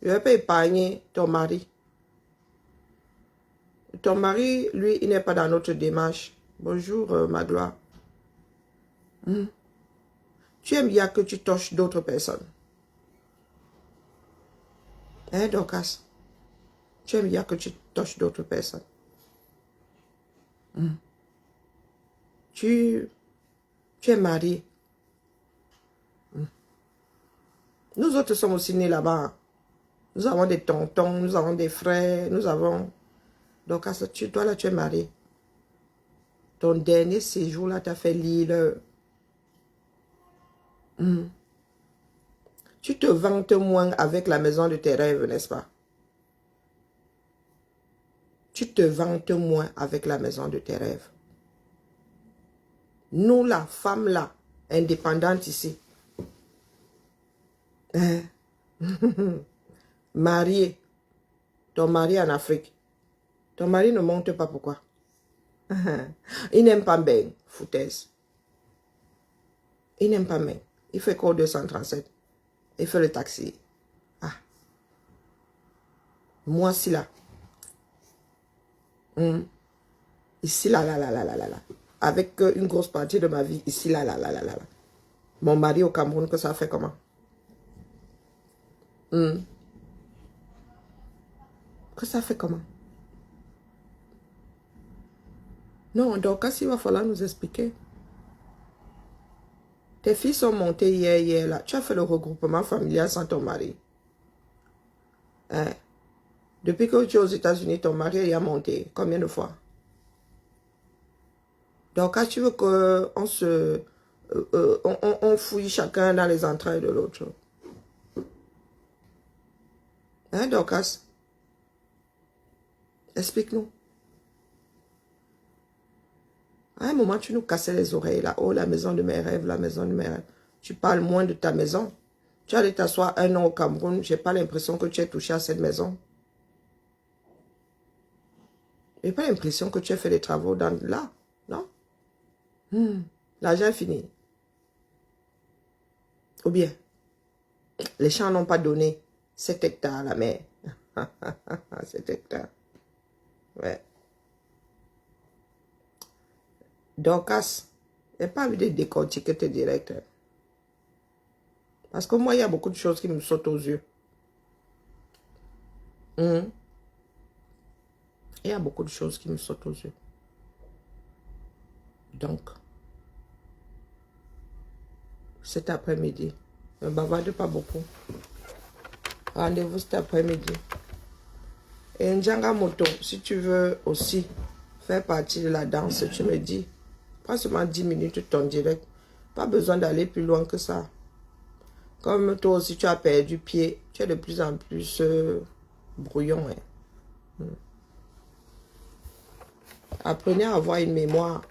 S1: je ne vais pas épargner ton mari. Ton mari, lui, il n'est pas dans notre démarche. Bonjour, ma gloire. Tu aimes bien que tu touches d'autres personnes. Hein, Dorcas? Tu aimes bien que tu touches d'autres personnes. Tu es marié. Nous autres sommes aussi nés là-bas. Nous avons des tontons, nous avons des frères, nous avons... Donc, toi là, tu es marié. Ton dernier séjour là, tu as fait l'île. Tu te vantes moins avec la maison de tes rêves, n'est-ce pas? Tu te vantes moins avec la maison de tes rêves. Nous, la femme là, indépendante ici, mariée, ton mari en Afrique, ton mari ne monte pas, pourquoi? Il n'aime pas bien, foutaise. Il n'aime pas bien. Il fait quoi 237? Il fait le taxi. Ah. Moi, si là. Ici, là. Avec une grosse partie de ma vie, ici, là. Mon mari au Cameroun, que ça fait comment? Que ça fait comment? Non, donc, il va falloir nous expliquer. Tes filles sont montées hier, là. Tu as fait le regroupement familial sans ton mari. Hein? Depuis que tu es aux États-Unis, ton mari est monté. Combien de fois? Donc, quand tu veux qu'on on fouille chacun dans les entrailles de l'autre. Hein, Dorcas? Explique-nous. À un moment, tu nous cassais les oreilles là. Oh, la maison de mes rêves, la maison de mes rêves. Tu parles moins de ta maison. Tu allais t'asseoir un an au Cameroun. Je n'ai pas l'impression que tu aies touché à cette maison. Je n'ai pas l'impression que tu aies fait des travaux là. Non? L'argent est fini. Ou bien, les champs n'ont pas donné 7 hectares à la mer. 7 hectares. Ouais. Dorcas, je n'ai pas envie de décortiquer tes directs. Parce que moi, il y a beaucoup de choses qui me sautent aux yeux. Il y a beaucoup de choses qui me sautent aux yeux. Donc, cet après-midi, ne bavarde pas beaucoup. Rendez-vous cet après-midi. Et Njanga Moto, si tu veux aussi faire partie de la danse, tu me dis, pas seulement 10 minutes ton direct. Pas besoin d'aller plus loin que ça. Comme toi aussi, tu as perdu pied, tu es de plus en plus brouillon. Hein. Apprenez à avoir une mémoire.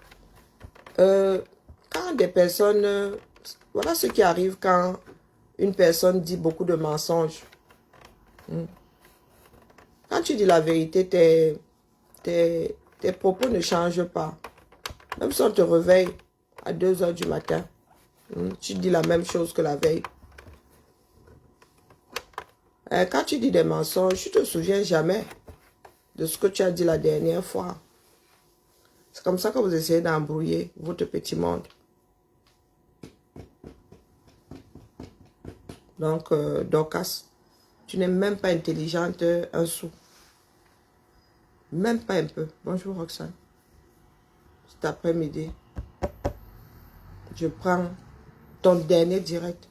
S1: Quand des personnes... voilà ce qui arrive quand une personne dit beaucoup de mensonges. Quand tu dis la vérité, tes propos ne changent pas. Même si on te réveille à 2 heures du matin, tu dis la même chose que la veille. Quand tu dis des mensonges, tu ne te souviens jamais de ce que tu as dit la dernière fois. C'est comme ça que vous essayez d'embrouiller votre petit monde. Donc, Dorcas, tu n'es même pas intelligente un sou. Même pas un peu. Bonjour Roxane. Cet après-midi, je prends ton dernier direct.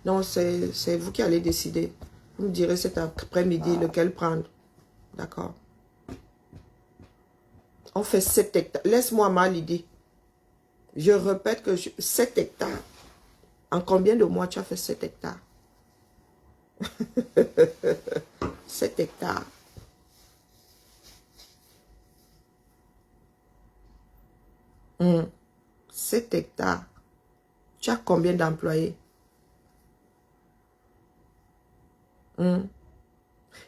S1: Non, c'est vous qui allez décider. Vous me direz cet après-midi lequel prendre. D'accord. On fait 7 hectares. Laisse-moi mal l'idée. Je répète que 7 hectares. En combien de mois tu as fait 7 hectares? 7 hectares. Hum. 7 hectares. Tu as combien d'employés?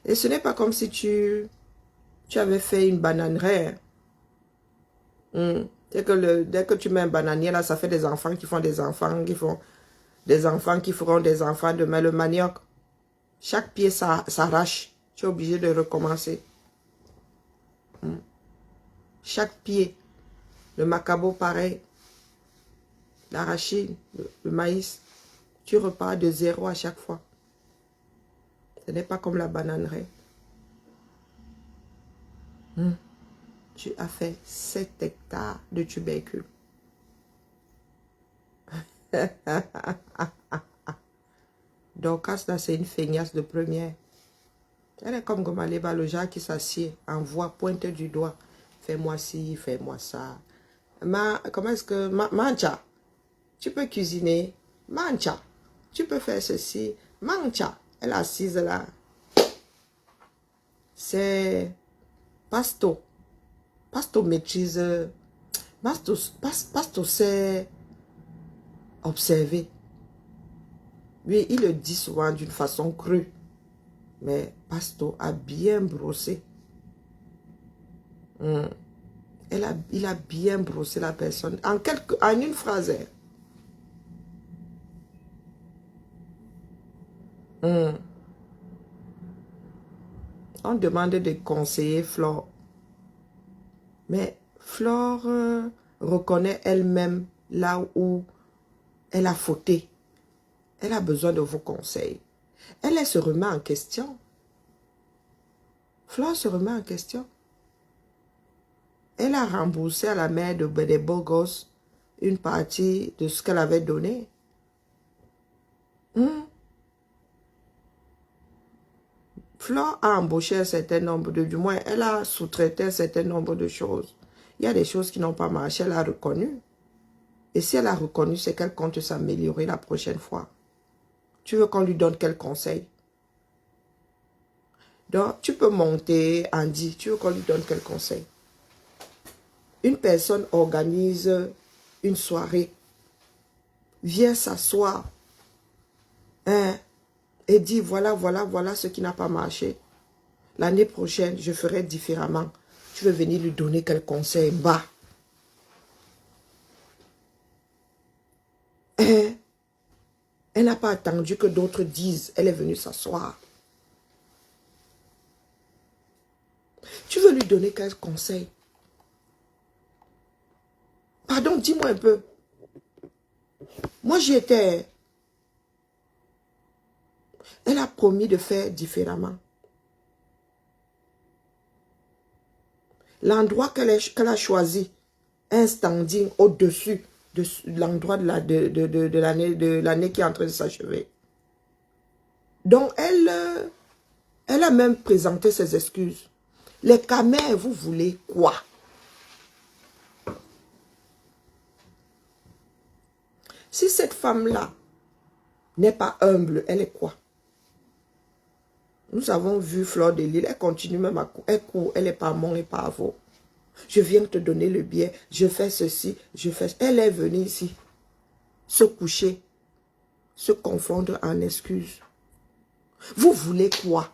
S1: Et ce n'est pas comme si tu avais fait une bananerie. Dès que tu mets un bananier, là, ça fait des enfants qui font des enfants, qui font des enfants qui feront des enfants. Demain, le manioc, chaque pied s'arrache. Tu es obligé de recommencer. Chaque pied. Le macabo, pareil. L'arachide, le maïs. Tu repars de 0 à chaque fois. Ce n'est pas comme la bananerie. Tu as fait 7 hectares de tubercules. Donc, là, c'est une feignasse de première. Elle est comme Gomaleba, le genre qui s'assied, envoie, pointe du doigt. Fais-moi ci, fais-moi ça. Comment est-ce que... Mancha, tu peux cuisiner. Mancha, tu peux faire ceci. Mancha, elle est assise là. C'est... Pasto. Pasto maîtrise... Pasto sait observer. Oui, il le dit souvent d'une façon crue. Mais Pasto a bien brossé. Il a bien brossé la personne. En une phrase. On demande de conseiller Flore. Mais Flore reconnaît elle-même là où elle a fauté. Elle a besoin de vos conseils. Elle se remet en question. Flore se remet en question. Elle a remboursé à la mère des beaux gosses une partie de ce qu'elle avait donné. Flore a embauché un certain nombre du moins, elle a sous-traité un certain nombre de choses. Il y a des choses qui n'ont pas marché, elle a reconnu. Et si elle a reconnu, c'est qu'elle compte s'améliorer la prochaine fois. Tu veux qu'on lui donne quel conseil? Donc, tu peux monter, Andy, tu veux qu'on lui donne quel conseil? Une personne organise une soirée, vient s'asseoir, et dit voilà ce qui n'a pas marché. L'année prochaine, je ferai différemment. Tu veux venir lui donner quel conseil? Bah. Elle n'a pas attendu que d'autres disent. Elle est venue s'asseoir. Tu veux lui donner quel conseil? Pardon, dis-moi un peu. Moi, j'y étais. Elle a promis de faire différemment. L'endroit qu'elle a choisi, un standing au-dessus de l'endroit de l'année qui est en train de s'achever. Donc, elle a même présenté ses excuses. Les camères, vous voulez quoi? Si cette femme-là n'est pas humble, elle est quoi? Nous avons vu Flore de Lille, elle continue même à courir. Elle court, elle n'est pas mon et pas vous. Je viens te donner le bien, je fais ceci, je fais... Elle est venue ici, se coucher, se confondre en excuses. Vous voulez quoi?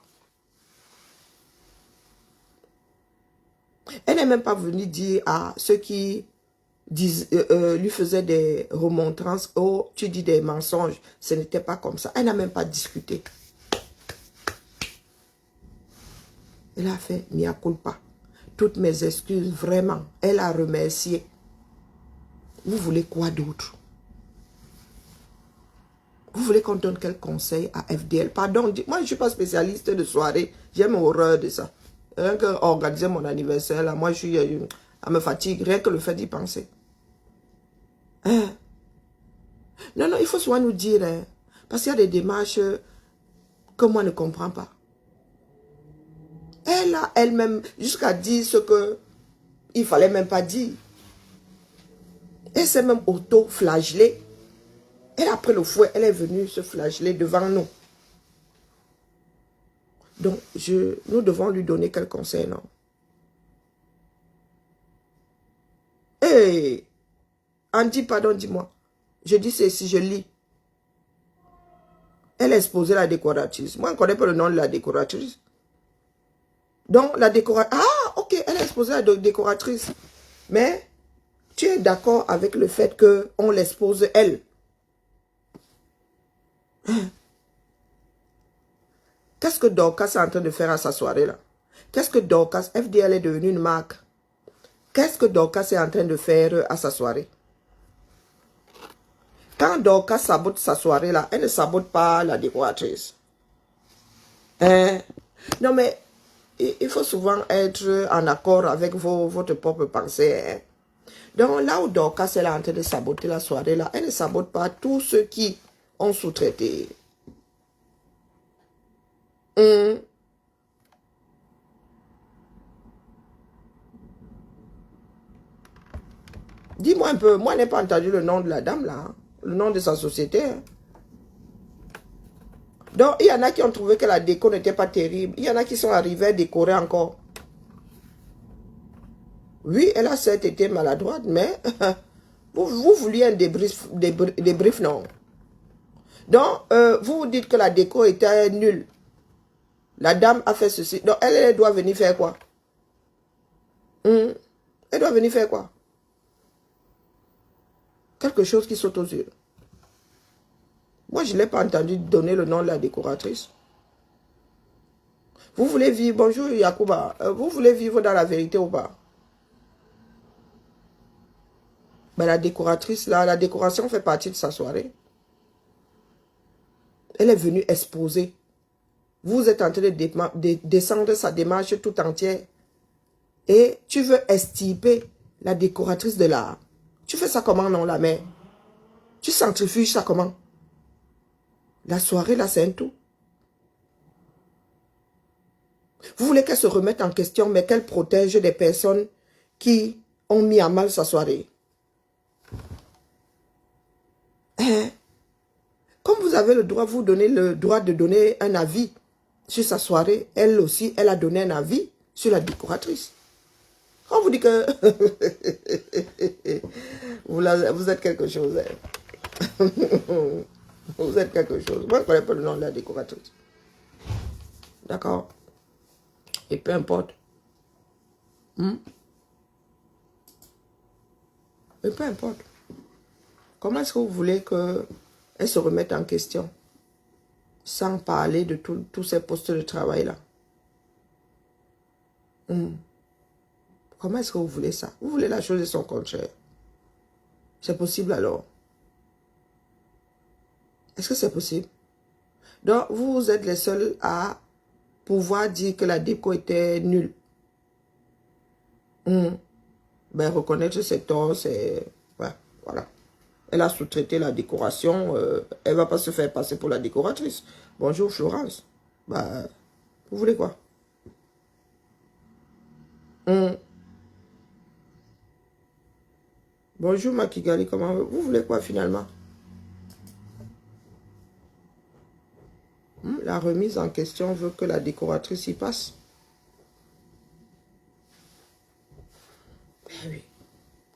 S1: Elle n'est même pas venue dire à ceux qui lui faisait des remontrances. Oh, tu dis des mensonges. Ce n'était pas comme ça. Elle n'a même pas discuté. Elle a fait mea culpa. Toutes mes excuses, vraiment. Elle a remercié. Vous voulez quoi d'autre? Vous voulez qu'on donne quel conseil à FDL? Pardon, moi je ne suis pas spécialiste de soirée. J'aime horreur de ça. Rien que organiser mon anniversaire, là, moi je suis... elle me fatigue, rien que le fait d'y penser. Hein? Non, non, il faut souvent nous dire, hein, parce qu'il y a des démarches que moi ne comprends pas. Elle a elle-même jusqu'à dire ce que il fallait même pas dire. Elle s'est même auto-flagellée. Elle a pris le fouet, elle est venue se flageller devant nous. Donc, nous devons lui donner quel conseil, non? Hey! Andy, pardon, dis-moi. Je dis ceci, je lis. Elle a exposé la décoratrice. Moi, je ne connais pas le nom de la décoratrice. Donc, la décoratrice... Ah, ok, elle a exposé la décoratrice. Mais, tu es d'accord avec le fait qu'on l'expose elle? Qu'est-ce que Dorcas est en train de faire à sa soirée là? Qu'est-ce que Dorcas, FDL est devenue une marque. Qu'est-ce que Dorcas est en train de faire à sa soirée? Quand Dorcas sabote sa soirée là, elle ne sabote pas la décoratrice. Hein? Non mais, il faut souvent être en accord avec votre propre pensée. Hein? Donc là où Dorcas est en train de saboter la soirée là, elle ne sabote pas tous ceux qui ont sous-traité. Dis-moi un peu, moi je n'ai pas entendu le nom de la dame là, hein, le nom de sa société. Hein. Donc il y en a qui ont trouvé que la déco n'était pas terrible, il y en a qui sont arrivés à décorer encore. Oui, elle a certes été maladroite, mais vous vouliez un débrief, non. Donc, vous vous dites que la déco était nulle. La dame a fait ceci. Donc, elle doit venir faire quoi? Elle doit venir faire quoi? Quelque chose qui saute aux yeux. Moi, je ne l'ai pas entendu donner le nom de la décoratrice. Vous voulez vivre, bonjour Yacouba, vous voulez vivre dans la vérité ou pas? Ben, la décoratrice, là, la décoration fait partie de sa soirée. Elle est venue exposer. Vous êtes en train de descendre sa démarche tout entière. Et tu veux extirper la décoratrice de l'art. Tu fais ça comment, non, la mère? Tu centrifuges ça comment? La soirée, là, c'est un tout. Vous voulez qu'elle se remette en question, mais qu'elle protège des personnes qui ont mis à mal sa soirée. Hein? Comme vous avez le droit, vous donnez le droit de donner un avis sur sa soirée, elle aussi, elle a donné un avis sur la décoratrice. On vous dit que vous êtes quelque chose. Hein? Vous êtes quelque chose. Moi, je ne connais pas le nom de la décoratrice. D'accord? Et peu importe. Et peu importe. Comment est-ce que vous voulez qu'elle se remette en question sans parler de tous ces postes de travail-là? Comment est-ce que vous voulez ça? Vous voulez la chose de son contraire. C'est possible alors? Est-ce que c'est possible? Donc, vous êtes les seuls à pouvoir dire que la déco était nulle. Ben, reconnaître ses torts, c'est... Ouais, voilà. Elle a sous-traité la décoration. Elle ne va pas se faire passer pour la décoratrice. Bonjour Florence. Bah, vous voulez quoi? Bonjour Makigali, comment vous voulez quoi finalement? La remise en question veut que la décoratrice y passe. Ben oui.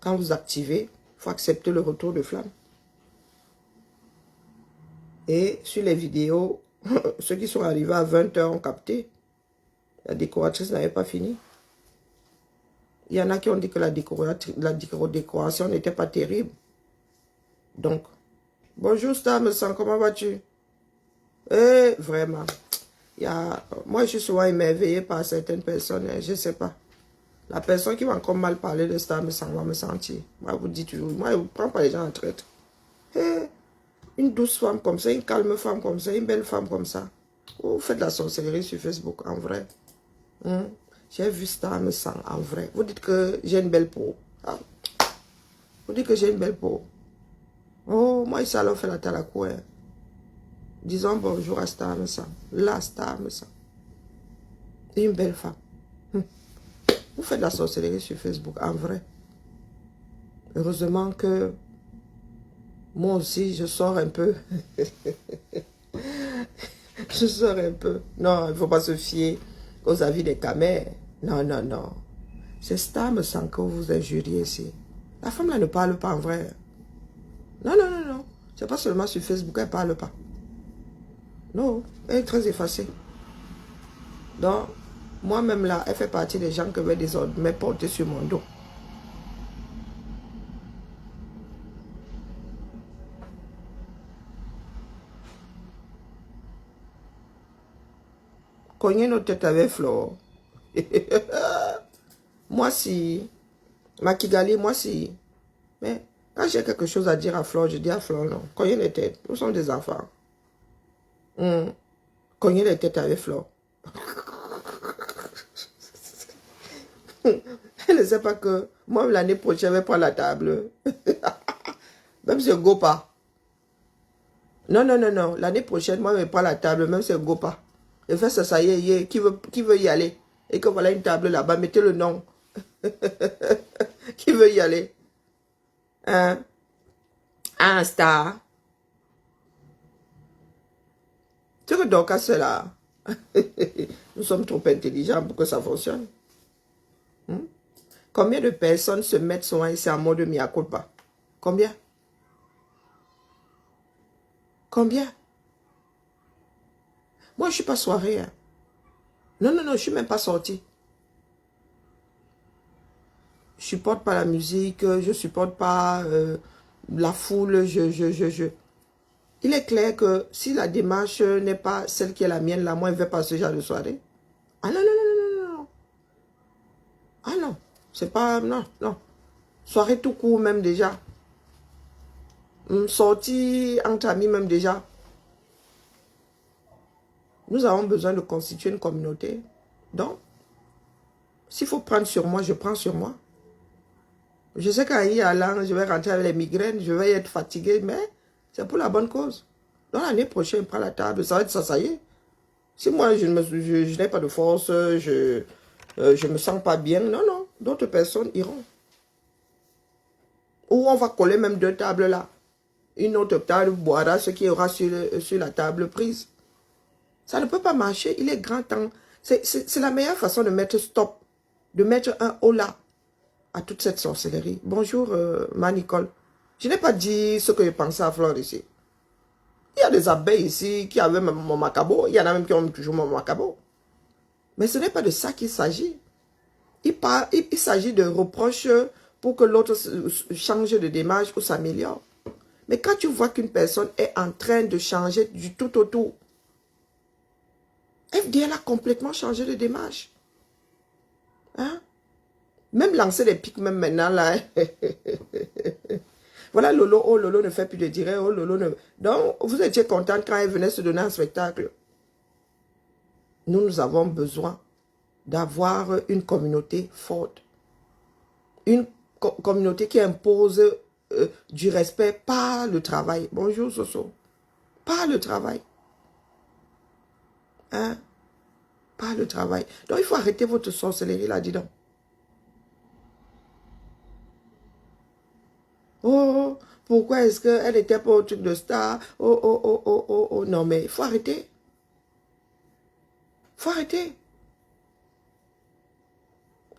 S1: Quand vous activez, il faut accepter le retour de flamme. Et sur les vidéos, ceux qui sont arrivés à 20 h ont capté. La décoratrice n'avait pas fini. Il y en a qui ont dit que la décoration n'était pas terrible. Donc, bonjour Star, me sens, comment vas-tu? Eh, vraiment. Moi, je suis souvent émerveillée par certaines personnes, je ne sais pas. La personne qui va encore mal parler de Star me sent, va me sentir. Moi, vous dites toujours, moi, je ne prends pas les gens en traite. Eh, une douce femme comme ça, une calme femme comme ça, une belle femme comme ça. Vous faites de la sorcellerie sur Facebook, en vrai. J'ai vu Star me sent, en vrai. Vous dites que j'ai une belle peau. Ah. Vous dites que j'ai une belle peau. Oh, moi, ici, alors, fait la talakou. Disons bonjour à Star me sent. La Star me sent. Une belle femme. Vous faites de la sorcellerie sur Facebook, en vrai. Heureusement que moi aussi, je sors un peu. Je sors un peu. Non, il ne faut pas se fier aux avis des camères. Non, non, non. C'est Star me sent que vous injuriez ici. La femme là ne parle pas en vrai. Non, non, non, non. C'est pas seulement sur Facebook, elle ne parle pas. Non, elle est très effacée. Donc, moi-même là, elle fait partie des gens que je vais désormais porter sur mon dos. Cogner nos têtes avec Flore. Moi si. Makigali, moi si. Mais quand j'ai quelque chose à dire à Flore, je dis à Flore non. Cogner les têtes. Nous sommes des enfants. Cogner les têtes avec Flore. Elle ne sait pas que moi l'année prochaine, je vais prendre la table. Même si je ne go pas. Non, non, non, non. L'année prochaine, moi, je prends la table, même si je ne go pas. Je fais ça y est, qui veut y aller? Et que voilà une table là-bas, mettez le nom. Qui veut y aller? Hein? Un Star. Tu veux donc à cela? Nous sommes trop intelligents pour que ça fonctionne. Combien de personnes se mettent souvent ici en mode mea culpa? Combien? Combien? Moi, je ne suis pas soirée. Hein. Non, non, non, je ne suis même pas sortie. Je ne supporte pas la musique, je ne supporte pas la foule. Il est clair que si la démarche n'est pas celle qui est la mienne, là, moi, je ne vais pas à ce genre de soirée. Ah non, non, non, non, non, non. Ah non, c'est pas... Non, non. Soirée tout court même déjà. Sortie entre amis même déjà. Nous avons besoin de constituer une communauté. Donc, s'il faut prendre sur moi, je prends sur moi. Je sais qu'en y allant, je vais rentrer avec les migraines, je vais être fatigué, mais c'est pour la bonne cause. Donc l'année prochaine, je prends la table, ça va être ça, ça y est. Si moi, je n'ai pas de force, je ne me sens pas bien, non, non, d'autres personnes iront. Ou on va coller même deux tables là. Une autre table boira ce qui aura sur la table prise. Ça ne peut pas marcher, il est grand temps. C'est la meilleure façon de mettre stop, de mettre un holà à toute cette sorcellerie. Bonjour, ma Nicole. Je n'ai pas dit ce que je pensais à Flore ici. Il y a des abeilles ici qui avaient mon macabo. Il y en a même qui ont toujours mon macabo. Mais ce n'est pas de ça qu'il s'agit. Il s'agit de reproches pour que l'autre change de démarche ou s'améliore. Mais quand tu vois qu'une personne est en train de changer du tout au tout, FDL a complètement changé de démarche. Hein? Même lancer des pics, même maintenant, là. Voilà, Lolo, oh, Lolo ne fait plus de direct, oh, Lolo ne... Donc, vous étiez contente quand elle venait se donner un spectacle. Nous avons besoin d'avoir une communauté forte. Une communauté qui impose du respect par le travail. Bonjour, Soso. Par le travail. Hein? Par le travail. Donc, il faut arrêter votre sorcellerie, là, dis donc. Oh, pourquoi est-ce qu'elle n'était pas au truc de star? Oh, oh, oh, oh, oh, oh. Non, mais il faut arrêter. Il faut arrêter.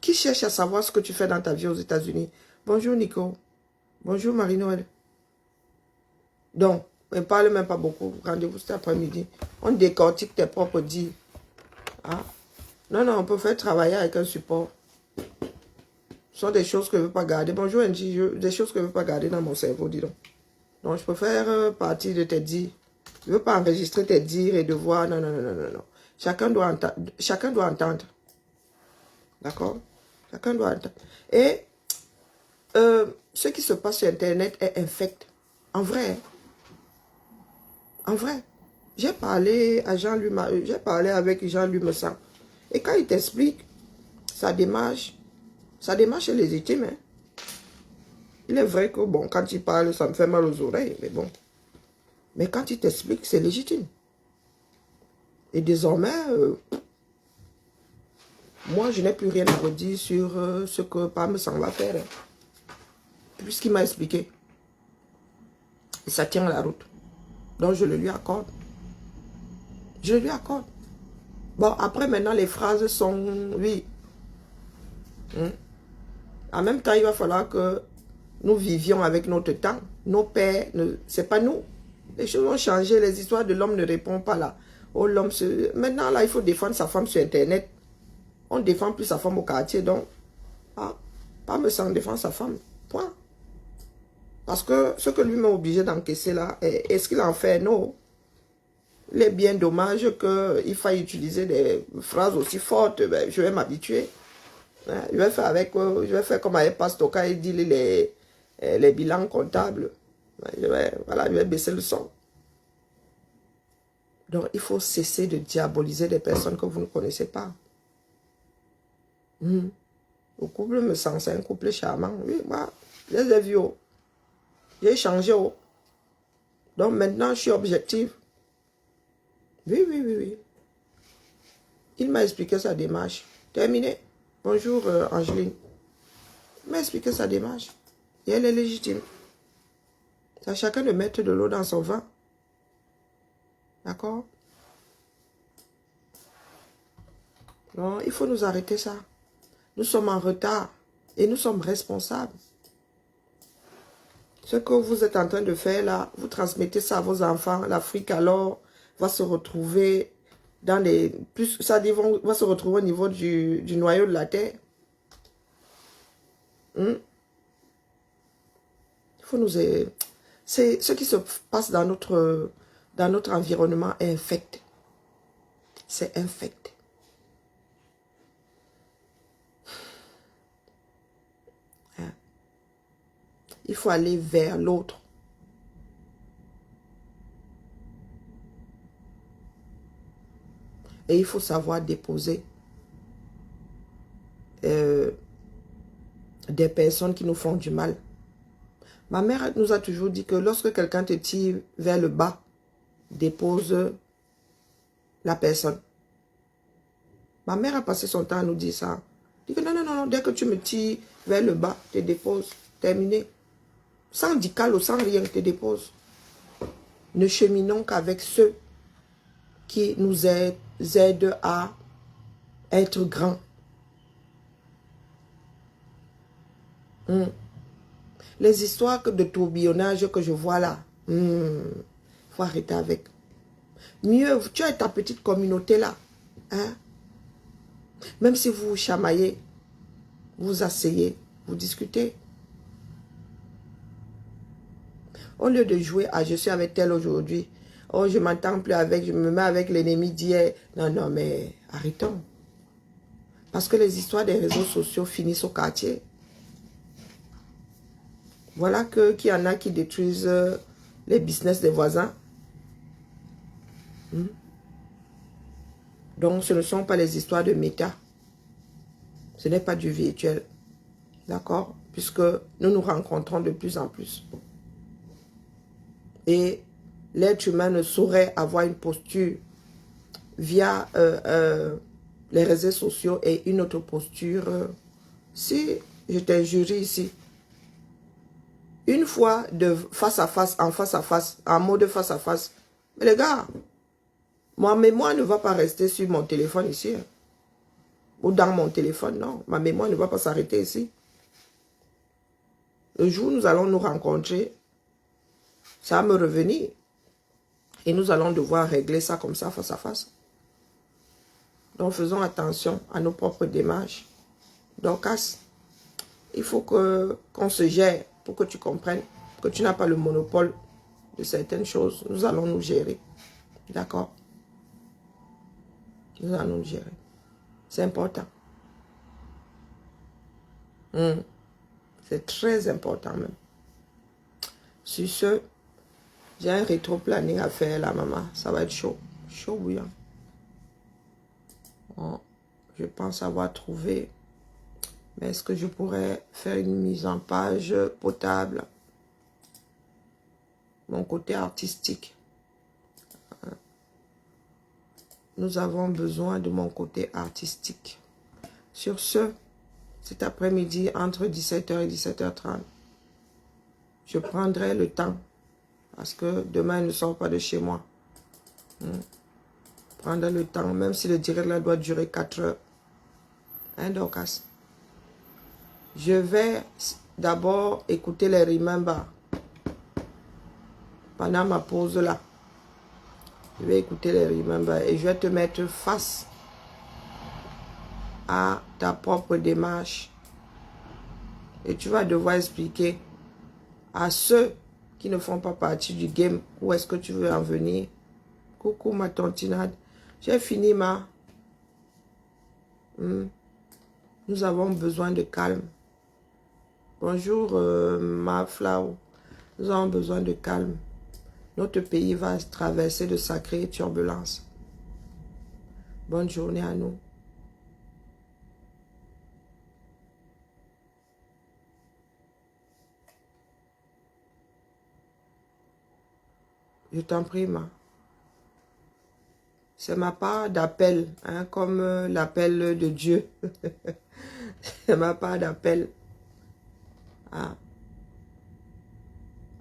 S1: Qui cherche à savoir ce que tu fais dans ta vie aux États-Unis? Bonjour, Nico. Bonjour, Marie-Noël. Donc, on ne parle même pas beaucoup. Rendez-vous cet après-midi. On décortique tes propres dits. Hein? Non, non, on peut faire travailler avec un support. Ce sont des choses que je ne veux pas garder. Bonjour Angie, des choses que je ne veux pas garder dans mon cerveau, dis donc. Donc je préfère partir de tes dires. Je ne veux pas enregistrer tes dires et devoir... Non, non, non, non, non, non. Chacun doit entendre. D'accord? Chacun doit entendre. Et ce qui se passe sur Internet est infect. En vrai. En vrai. J'ai parlé à Jean-Louis, j'ai parlé avec Jean-Louis Messan. Et quand il t'explique, sa démarche est légitime. Hein? Il est vrai que, bon, quand il parle, ça me fait mal aux oreilles, mais bon. Mais quand il t'explique, c'est légitime. Et désormais, moi, je n'ai plus rien à redire sur ce que Parmesan va faire. Hein? Puisqu'il m'a expliqué. Et ça tient la route. Donc, je le lui accorde. Je le lui accorde. Bon, après, maintenant, les phrases sont... Oui. En même temps, il va falloir que nous vivions avec notre temps. Nos pères, c'est pas nous. Les choses ont changé. Les histoires de l'homme ne répondent pas là. Oh, l'homme se... Maintenant, là, il faut défendre sa femme sur Internet. On ne défend plus sa femme au quartier. Donc, pas me sans défendre sa femme. Point. Parce que ce que lui m'a obligé d'encaisser là, est-ce qu'il en fait? Non. Il est bien dommage qu'il faille utiliser des phrases aussi fortes. Ben, je vais m'habituer. Je vais faire comme avec Pastoka, il dit les bilans comptables. Je vais baisser le son. Donc, il faut cesser de diaboliser des personnes que vous ne connaissez pas. Le couple me sent, c'est un couple charmant. Oui, moi, je les ai vus. J'ai changé. Donc, maintenant, je suis objective. Oui. Il m'a expliqué sa démarche. Terminé. Bonjour, Angeline. Il m'a expliqué sa démarche. Et elle est légitime. C'est à chacun de mettre de l'eau dans son vin. D'accord? Non, il faut nous arrêter ça. Nous sommes en retard. Et nous sommes responsables. Ce que vous êtes en train de faire là, vous transmettez ça à vos enfants. L'Afrique alors va se retrouver dans les... va se retrouver au niveau du noyau de la terre. Il faut nous... C'est ce qui se passe dans notre environnement est infect. C'est infect. Il faut aller vers l'autre. Et il faut savoir déposer des personnes qui nous font du mal. Ma mère nous a toujours dit que lorsque quelqu'un te tire vers le bas, dépose la personne. Ma mère a passé son temps à nous dire ça. Elle dit que non, dès que tu me tires vers le bas, te dépose. Terminé. Sans dical, sans rien, te dépose. Ne cheminons qu'avec ceux qui nous aident à être grands. Les histoires de tourbillonnage que je vois là, faut arrêter avec. Mieux, tu as ta petite communauté là. Hein? Même si vous vous chamaillez, vous asseyez, vous discutez. Au lieu de jouer à je suis avec tel aujourd'hui, oh je m'entends plus avec, je me mets avec l'ennemi d'hier. Non, mais arrêtons. Parce que les histoires des réseaux sociaux finissent au quartier. Voilà qu'il y en a qui détruisent les business des voisins. Donc ce ne sont pas les histoires de méta. Ce n'est pas du virtuel. D'accord? Puisque nous nous rencontrons de plus en plus. Et l'être humain ne saurait avoir une posture via les réseaux sociaux et une autre posture. Si je t'injurie ici, une fois de face à face, en mode face à face, mais les gars, ma mémoire ne va pas rester sur mon téléphone ici. Hein. Ou dans mon téléphone, non. Ma mémoire ne va pas s'arrêter ici. Le jour où nous allons nous rencontrer, ça va me revenir. Et nous allons devoir régler ça comme ça, face à face. Donc faisons attention à nos propres démarches. Donc, il faut qu'on se gère pour que tu comprennes que tu n'as pas le monopole de certaines choses. Nous allons nous gérer. D'accord? Nous allons nous gérer. C'est important. C'est très important même. Sur ce, j'ai un rétro-planning à faire là, maman. Ça va être chaud. Chaud bouillant. Bon, je pense avoir trouvé. Mais est-ce que je pourrais faire une mise en page potable? Mon côté artistique. Nous avons besoin de mon côté artistique. Sur ce, cet après-midi, entre 17h et 17h30, je prendrai le temps. Parce que demain, il ne sort pas de chez moi. Prendre le temps, même si le direct là doit durer 4 heures. Hein, Dorcas? Je vais d'abord écouter les Remember. Pendant ma pause là. Je vais écouter les Remember et je vais te mettre face à ta propre démarche. Et tu vas devoir expliquer à ceux qui ne font pas partie du game où est-ce que tu veux en venir. Coucou ma tontinade. J'ai fini ma... Nous avons besoin de calme. Bonjour ma Flau. Nous avons besoin de calme. Notre pays va traverser de sacrées turbulences. Bonne journée à nous. Je t'en prie, ma. C'est ma part d'appel, hein, comme l'appel de Dieu. C'est ma part d'appel.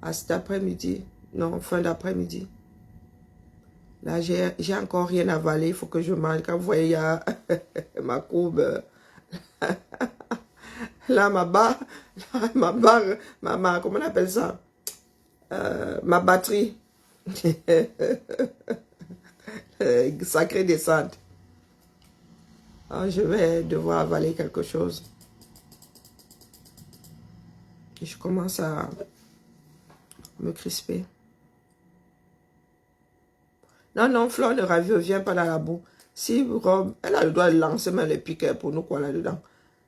S1: À cet après-midi. Non, fin d'après-midi. Là, j'ai encore rien avalé. Il faut que je mange. Quand vous voyez, il y a ma courbe. Là, ma barre, comment on appelle ça? Ma batterie. Sacrée descente. Alors, je vais devoir avaler quelque chose. Et je commence à me crisper. Non, non, Flore de Ravio ne vient pas dans la boue. Si Rob, elle a le droit de lancer même les piquets pour nous quoi là-dedans.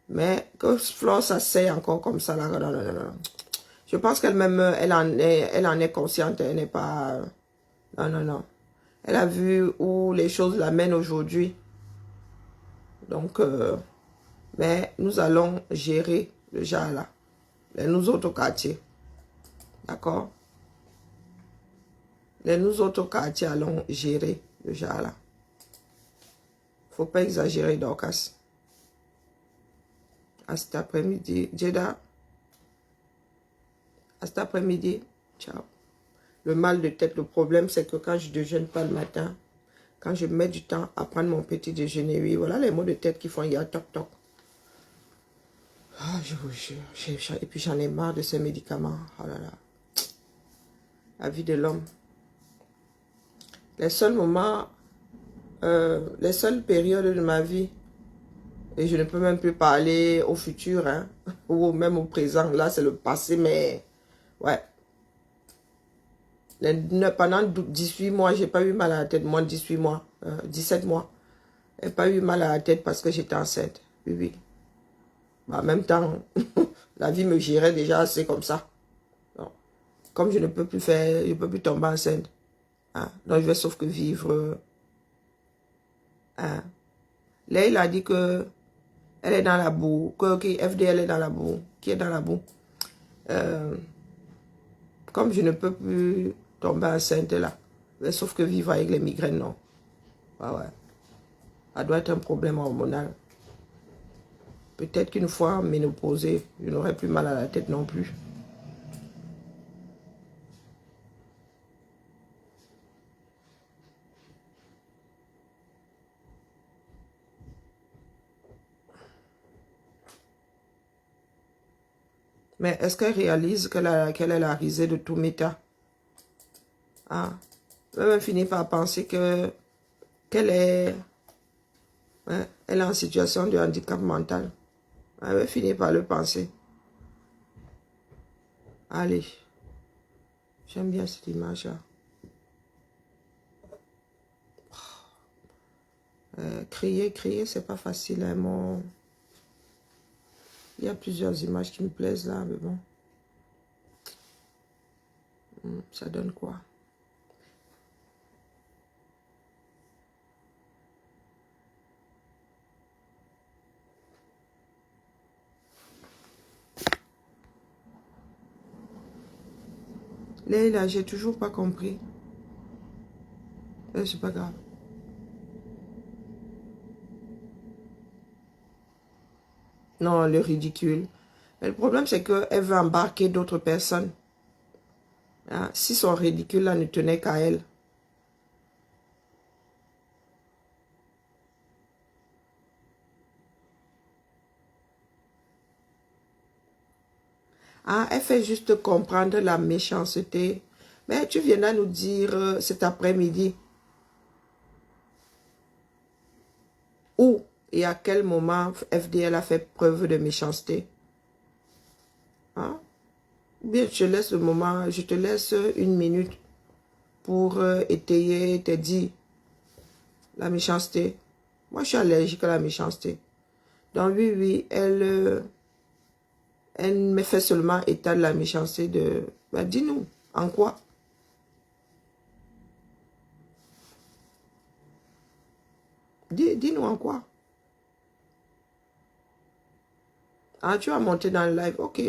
S1: Mais que Flore s'asseye encore comme ça là. Non, non, non. Je pense qu'elle-même, elle en est consciente. Elle n'est pas... Non, non, non. Elle a vu où les choses l'amènent aujourd'hui. Donc, mais nous allons gérer le genre là. Nous autres quartiers. D'accord? Nous autres quartiers allons gérer le genre là. Faut pas exagérer, Dorcas. À cet après-midi, Jeda. À cet après-midi, ciao. Le mal de tête, le problème, c'est que quand je ne déjeune pas le matin, quand je mets du temps à prendre mon petit déjeuner, oui, voilà les maux de tête qui font il y a toc toc. Ah, je vous jure. Et puis j'en ai marre de ces médicaments. Oh là là. La vie de l'homme. Les seuls moments, les seules périodes de ma vie, et je ne peux même plus parler au futur, hein, ou même au présent. Là, c'est le passé, mais ouais. Pendant 18 mois, j'ai pas eu mal à la tête. Moins de 18 mois, 17 mois. J'ai pas eu mal à la tête parce que j'étais enceinte. Oui, oui. En même temps, la vie me gérait déjà assez comme ça. Donc, comme je ne peux plus faire, je ne peux plus tomber enceinte. Hein, donc, je vais sauf que vivre. Hein. Là, il a dit que elle est dans la boue. Que FDL est dans la boue. Qui est dans la boue. Comme je ne peux plus tomber enceinte là. Mais sauf que vivre avec les migraines, non. Ah ouais. Ça doit être un problème hormonal. Peut-être qu'une fois ménopausée, je n'aurai plus mal à la tête non plus. Mais est-ce qu'elle réalise qu'elle est la risée de tout méta? Ah. Elle va finir par penser qu'elle est... Hein, elle est en situation de handicap mental. Elle va finir par le penser. Allez. J'aime bien cette image-là. Crier, c'est pas facile. Hein, il y a plusieurs images qui me plaisent là, mais bon. Ça donne quoi? Leila, j'ai toujours pas compris. C'est pas grave. Non, le ridicule. Mais le problème, c'est qu'elle veut embarquer d'autres personnes. Hein? Si son ridicule là ne tenait qu'à elle. Ah, elle fait juste comprendre la méchanceté. Mais tu viendras nous dire cet après-midi où et à quel moment FDL a fait preuve de méchanceté. Hein? Ou bien je te laisse le moment, je te laisse une minute pour étayer tes dits. La méchanceté. Moi, je suis allergique à la méchanceté. Donc oui, elle me fait seulement état de la méchanceté de... Ben, dis-nous, en quoi? Dis-nous en quoi? Ah, tu vas monter dans le live. Ok,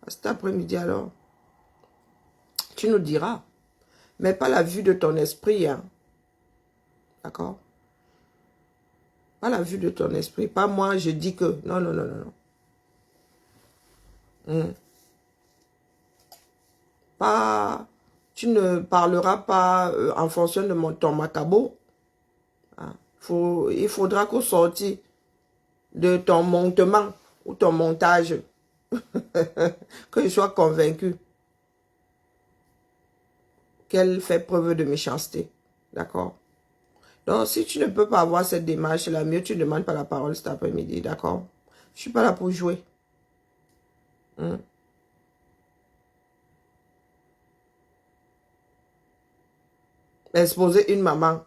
S1: cet après-midi alors. Tu nous diras. Mais pas la vue de ton esprit. Hein. D'accord? Pas la vue de ton esprit. Pas moi, je dis que... Non, non, non, non, non. Pas... Tu ne parleras pas en fonction de ton macabo. Hein. Il faudra qu'au sorti de ton montement ou ton montage, que je sois convaincu qu'elle fait preuve de méchanceté. D'accord? Donc, si tu ne peux pas avoir cette démarche-là, mieux tu ne demandes pas la parole cet après-midi. D'accord? Je ne suis pas là pour jouer. Exposer une maman.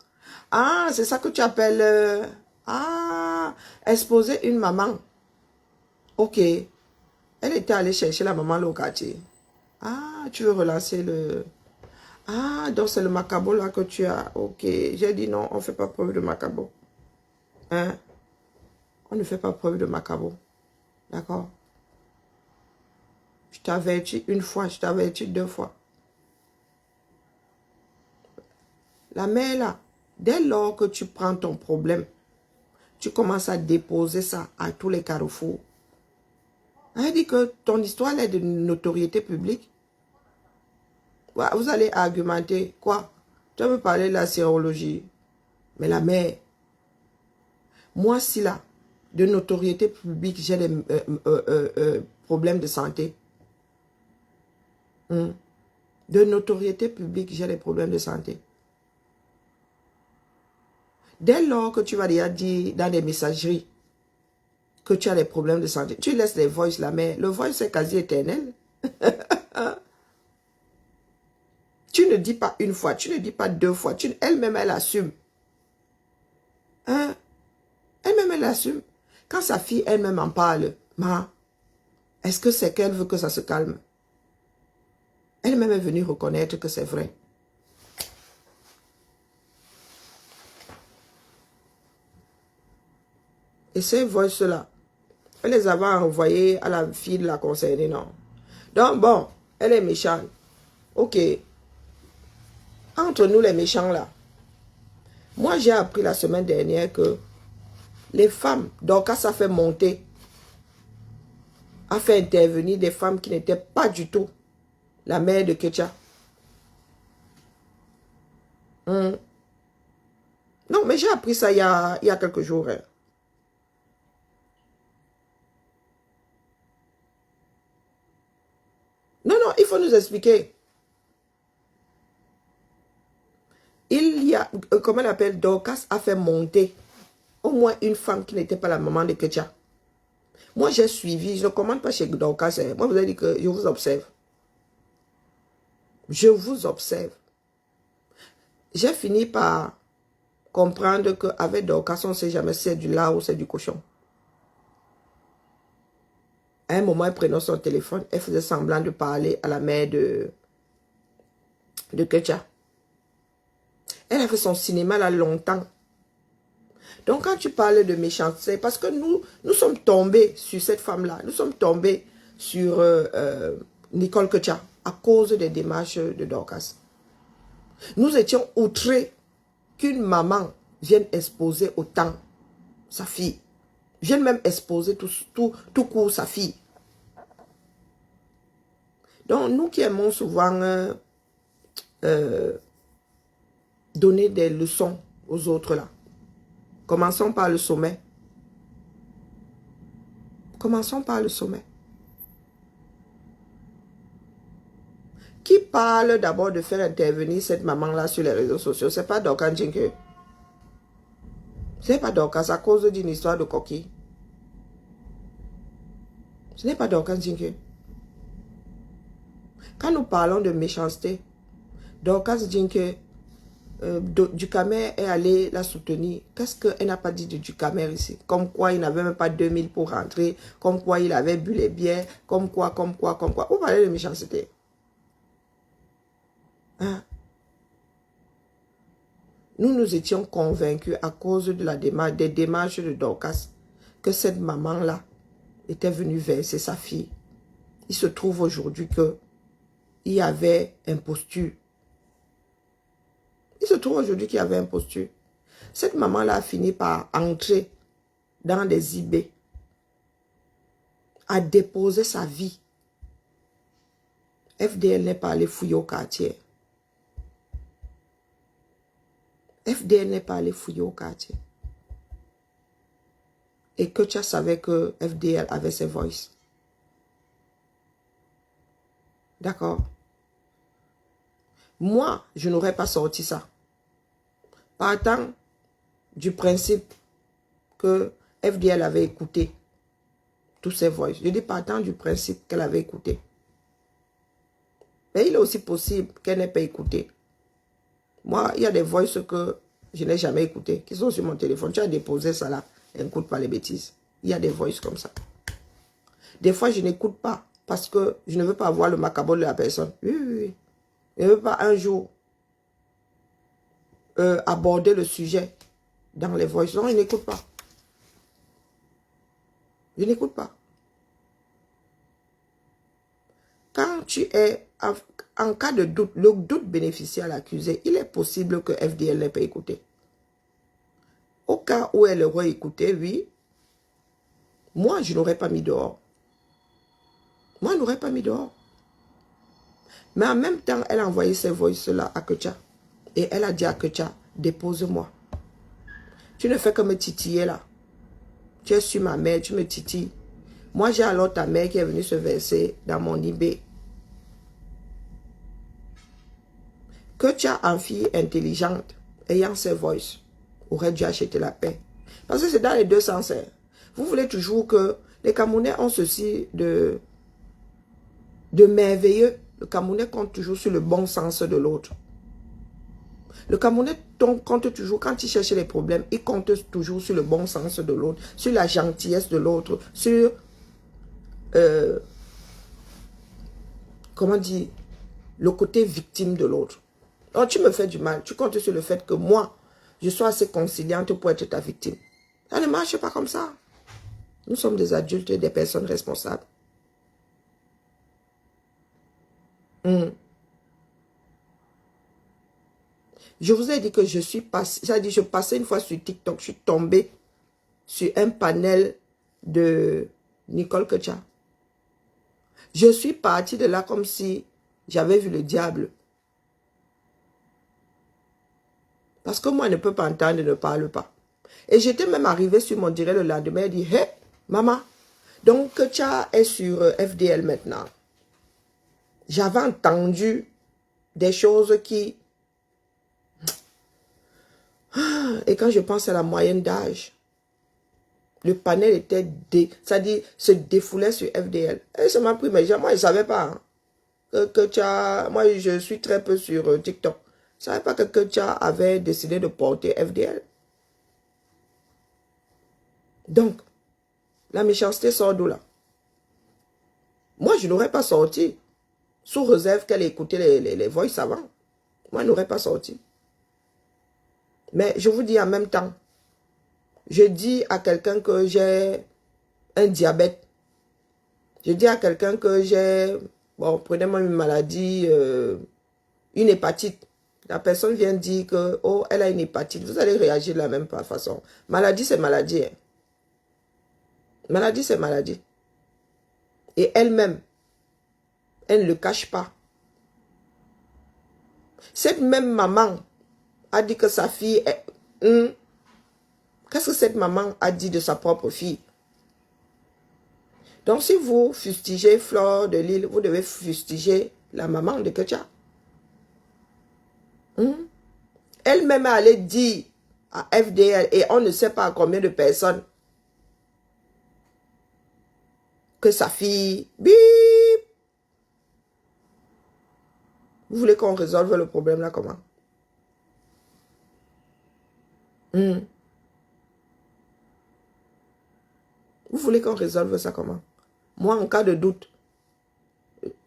S1: Ah, c'est ça que tu appelles... exposer une maman. Ok. Elle était allée chercher la maman au quartier. Ah, tu veux relancer le... Ah, donc c'est le macabo là que tu as. Ok, j'ai dit non, on ne fait pas preuve de macabo. Hein? On ne fait pas preuve de macabo. D'accord? Je t'avertis une fois, je t'avertis deux fois. La mère là, dès lors que tu prends ton problème, tu commences à déposer ça à tous les carrefours. Elle dit que ton histoire est de notoriété publique. Ouais, vous allez argumenter. Quoi? Tu veux parler de la sérologie. Mais la mère, moi si là, de notoriété publique, j'ai des problèmes de santé. De notoriété publique, j'ai des problèmes de santé. Dès lors que tu vas déjà dire dans des messageries que tu as des problèmes de santé, tu laisses les voices là, mais le voice est quasi éternel. Tu ne dis pas une fois, tu ne dis pas deux fois, elle-même elle assume. Hein? Elle-même elle assume. Quand sa fille elle-même en parle, ma, est-ce que c'est qu'elle veut que ça se calme? Elle-même est venue reconnaître que c'est vrai. Et ces voices-là, elle les avait envoyées à la fille de la concernée, non. Donc bon, elle est méchante. Ok. Entre nous les méchants là, moi j'ai appris la semaine dernière que les femmes, donc quand ça fait monter, a fait intervenir des femmes qui n'étaient pas du tout la mère de Ketcha. Non, mais j'ai appris ça il y a quelques jours. Hein. Non, non, il faut nous expliquer. Il y a, comment elle appelle, Dorcas a fait monter au moins une femme qui n'était pas la maman de Ketcha. Moi, j'ai suivi, je ne commande pas chez Dorcas. Hein. Moi, vous avez dit que je vous observe. Je vous observe. J'ai fini par comprendre qu'avec Dorcas, on ne sait jamais si c'est du lard ou c'est du cochon. À un moment, elle prenait son téléphone, elle faisait semblant de parler à la mère de Ketcha. Elle a fait son cinéma là longtemps. Donc quand tu parles de méchanceté, parce que nous sommes tombés sur cette femme-là, nous sommes tombés sur Nicole Ketcha à cause des démarches de Dorcas. Nous étions outrés qu'une maman vienne exposer autant sa fille. Vienne même exposer tout court sa fille. Donc nous qui aimons souvent donner des leçons aux autres là. Commençons par le sommet. Commençons par le sommet. Qui parle d'abord de faire intervenir cette maman-là sur les réseaux sociaux? C'est pas Dorcas Jinke. Ce n'est pas Dorcas à cause d'une histoire de coquille. Ce n'est pas Dorcas Jinke. Quand nous parlons de méchanceté, Dorcas Jinke, Ducamer est allé la soutenir. Qu'est-ce qu'elle n'a pas dit de Ducamer ici? Comme quoi il n'avait même pas 2000 pour rentrer, comme quoi il avait bu les bières, comme quoi. Vous parlez de méchanceté. Hein? Nous étions convaincus à cause de des démarches de Dorcas que cette maman-là était venue verser sa fille. Il se trouve aujourd'hui qu'il y avait imposture. Il se trouve aujourd'hui qu'il y avait imposture. Cette maman-là a fini par entrer dans des eBay, a déposé sa vie. FDL n'est pas allé fouiller au quartier. FDL n'est pas allé fouiller au quartier. Et que tu savais que FDL avait ses voices. D'accord? Moi, je n'aurais pas sorti ça. Partant du principe que FDL avait écouté tous ses voix. Je dis partant du principe qu'elle avait écouté. Mais il est aussi possible qu'elle n'ait pas écouté. Moi, il y a des voix que je n'ai jamais écoutées, qui sont sur mon téléphone. Tu as déposé ça là, et n'écoute pas les bêtises. Il y a des voix comme ça. Des fois, je n'écoute pas parce que je ne veux pas avoir le macabre de la personne. Oui. Je ne veux pas un jour aborder le sujet dans les voices. Non, je n'écoute pas. Je n'écoute pas. Quand tu es en cas de doute, le doute bénéficie à l'accusé, il est possible que FDL n'ait pas écouté. Au cas où elle aurait écouté, oui, moi, je n'aurais pas mis dehors. Moi, je n'aurais pas mis dehors. Mais en même temps, elle a envoyé ces voices-là à Ketcha. Et elle a dit à Ketcha, dépose-moi. Tu ne fais que me titiller là. Tu es sur ma mère, tu me titilles. Moi, j'ai alors ta mère qui est venue se verser dans mon eBay. Ketcha, en fille intelligente, ayant ses voices, aurait dû acheter la paix. Parce que c'est dans les deux sens. Hein. Vous voulez toujours que les Camerounais ont ceci de merveilleux. Le Camerounais compte toujours sur le bon sens de l'autre. Le Camerounais compte toujours, quand il cherche les problèmes, il compte toujours sur le bon sens de l'autre, sur la gentillesse de l'autre, sur, comment dire, le côté victime de l'autre. Alors tu me fais du mal, tu comptes sur le fait que moi, je sois assez conciliante pour être ta victime. Ça ne marche pas comme ça. Nous sommes des adultes et des personnes responsables. Je vous ai dit que je suis passé, je passais une fois sur TikTok, je suis tombée sur un panel de Nicole Ketcha. Je suis partie de là comme si j'avais vu le diable. Parce que moi, je ne peux pas entendre, ne parle pas. Et j'étais même arrivée sur mon direct le lendemain et dit, hé, maman, donc Ketcha est sur FDL maintenant. J'avais entendu des choses qui... Et quand je pense à la moyenne d'âge, le panel était, c'est-à-dire se défoulait sur FDL. Et ça m'a pris, mais moi, je ne savais pas. Hein. que Ketia, moi je suis très peu sur TikTok. Je ne savais pas que Ketia avait décidé de porter FDL. Donc, la méchanceté sort d'où là? Moi, je n'aurais pas sorti. Sous réserve qu'elle écoutait les voix savants. Moi, je n'aurais pas sorti. Mais je vous dis en même temps, je dis à quelqu'un que j'ai un diabète. Je dis à quelqu'un que j'ai, bon, prenez-moi une maladie, une hépatite. La personne vient dire que, oh, elle a une hépatite. Vous allez réagir de la même façon. Maladie, c'est maladie. Hein. Maladie, c'est maladie. Et elle-même, elle ne le cache pas. Cette même maman a dit que sa fille est... Qu'est-ce que cette maman a dit de sa propre fille? Donc, si vous fustigez Fleur de Lille, vous devez fustiger la maman de Ketia. Elle-même allait dire à FDL, et on ne sait pas à combien de personnes, que sa fille, bip! Vous voulez qu'on résolve le problème là comment? Vous voulez qu'on résolve ça comment? Moi, en cas de doute,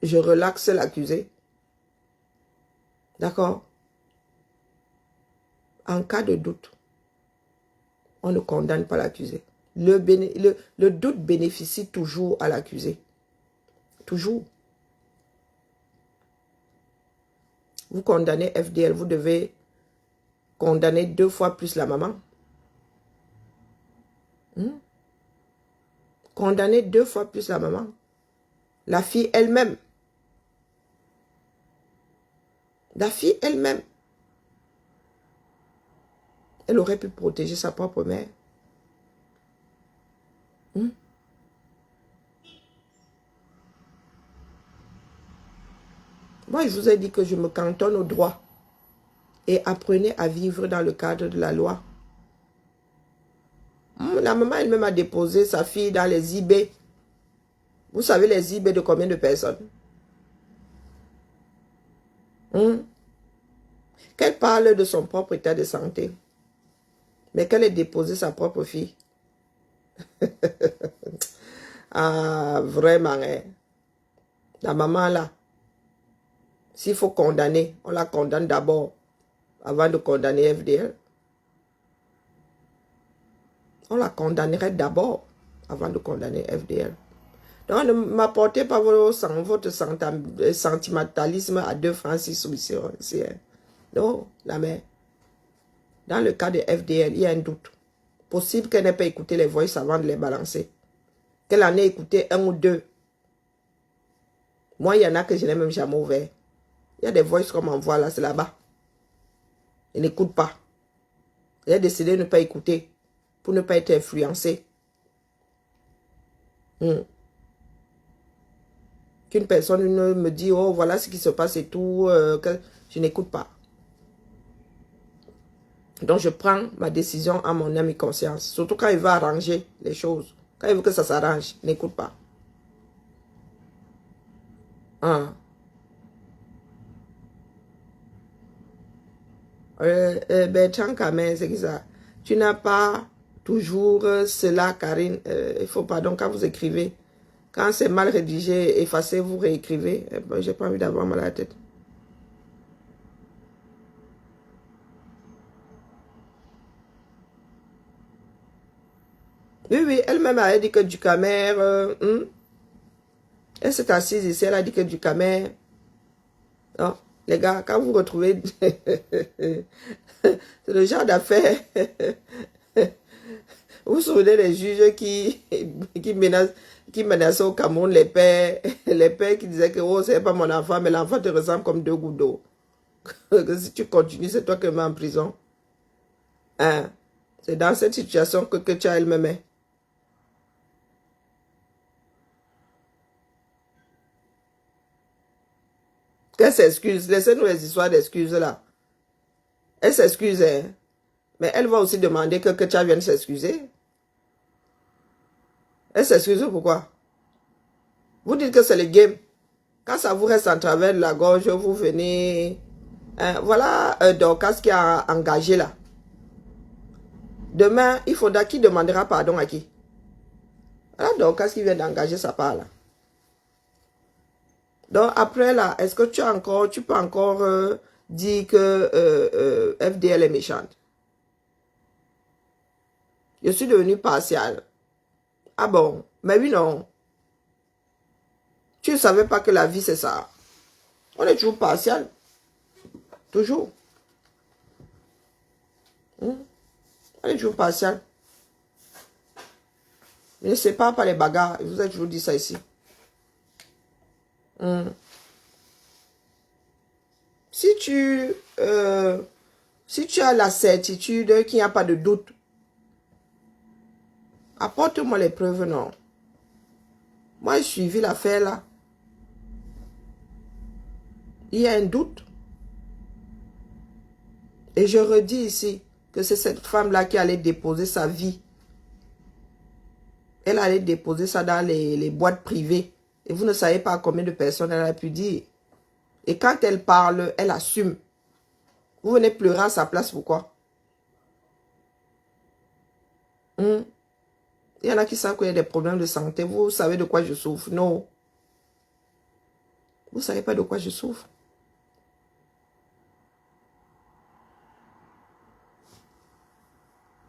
S1: je relaxe l'accusé. D'accord? En cas de doute, on ne condamne pas l'accusé. Le doute bénéficie toujours à l'accusé. Toujours. Vous condamnez FDL, vous devez condamner 2 fois plus la maman. Condamner 2 fois plus la maman. La fille elle-même. La fille elle-même. Elle aurait pu protéger sa propre mère. Moi, je vous ai dit que je me cantonne au droit. Et apprenez à vivre dans le cadre de la loi. La maman elle-même a déposé sa fille dans les eBay. Vous savez les eBay de combien de personnes? Qu'elle parle de son propre état de santé. Mais qu'elle ait déposé sa propre fille. Ah, vraiment. Hein. La maman là. S'il faut condamner, on la condamne d'abord. Avant de condamner FDL. On la condamnerait d'abord. Avant de condamner FDL. Donc ne m'apportez pas votre sentimentalisme à 2 francs 6 ici. Non, la mère. Dans le cas de FDL, il y a un doute. Possible qu'elle n'ait pas écouté les voix avant de les balancer. Qu'elle en ait écouté 1 ou 2. Moi, il y en a que je n'ai même jamais ouvert. Il y a des voix qu'on m'envoie là, c'est là-bas. Elle n'écoute pas. Elle a décidé de ne pas écouter pour ne pas être influencée. Qu'une personne me dit, oh, voilà ce qui se passe et tout, que je n'écoute pas. Donc, je prends ma décision à mon âme et conscience. Surtout quand il veut arranger les choses. Quand il veut que ça s'arrange, n'écoute pas. Bertrand Kamen, c'est ça. Tu n'as pas toujours cela, Karine. Il faut pardon quand vous écrivez. Quand c'est mal rédigé, effacez, vous réécrivez. J'ai pas envie d'avoir mal à la tête. Oui, elle-même a dit que du Camer. Elle s'est assise ici, elle a dit que du Camer. Non, les gars, quand vous retrouvez. C'est le genre d'affaire. Vous vous souvenez des juges qui menaçaient au Cameroun les pères qui disaient que oh, c'est pas mon enfant, mais l'enfant te ressemble comme 2 gouttes d'eau. Que si tu continues, c'est toi qui me mets en prison. Hein? C'est dans cette situation que tu as elle-même est. Qu'elle s'excuse. Laissez-nous les histoires d'excuses là. Elle s'excuse, hein? Mais elle va aussi demander que tu viennes s'excuser. Elle s'excuse pourquoi? Vous dites que c'est le game. Quand ça vous reste en travers de la gorge, vous venez... Hein, voilà Dorcas qui a engagé là. Demain, il faudra qui demandera pardon à qui? Voilà Dorcas qui vient d'engager sa part là. Donc après là, est-ce que tu peux encore dire que FDL est méchante? Je suis devenue partiale. Ah bon? Mais oui, non. Tu ne savais pas que la vie, c'est ça. On est toujours partial. Toujours. On est toujours partial. Ne sépare pas les bagarres. Je vous ai toujours dit ça ici. Si tu as la certitude qu'il n'y a pas de doute, apporte-moi les preuves, non. Moi, j'ai suivi l'affaire là. Il y a un doute. Et je redis ici que c'est cette femme-là qui allait déposer sa vie. Elle allait déposer ça dans les boîtes privées. Et vous ne savez pas combien de personnes elle a pu dire. Et quand elle parle, elle assume. Vous venez pleurer à sa place, pourquoi? Il y en a qui savent qu'il y a des problèmes de santé. Vous savez de quoi je souffre? Non. Vous ne savez pas de quoi je souffre.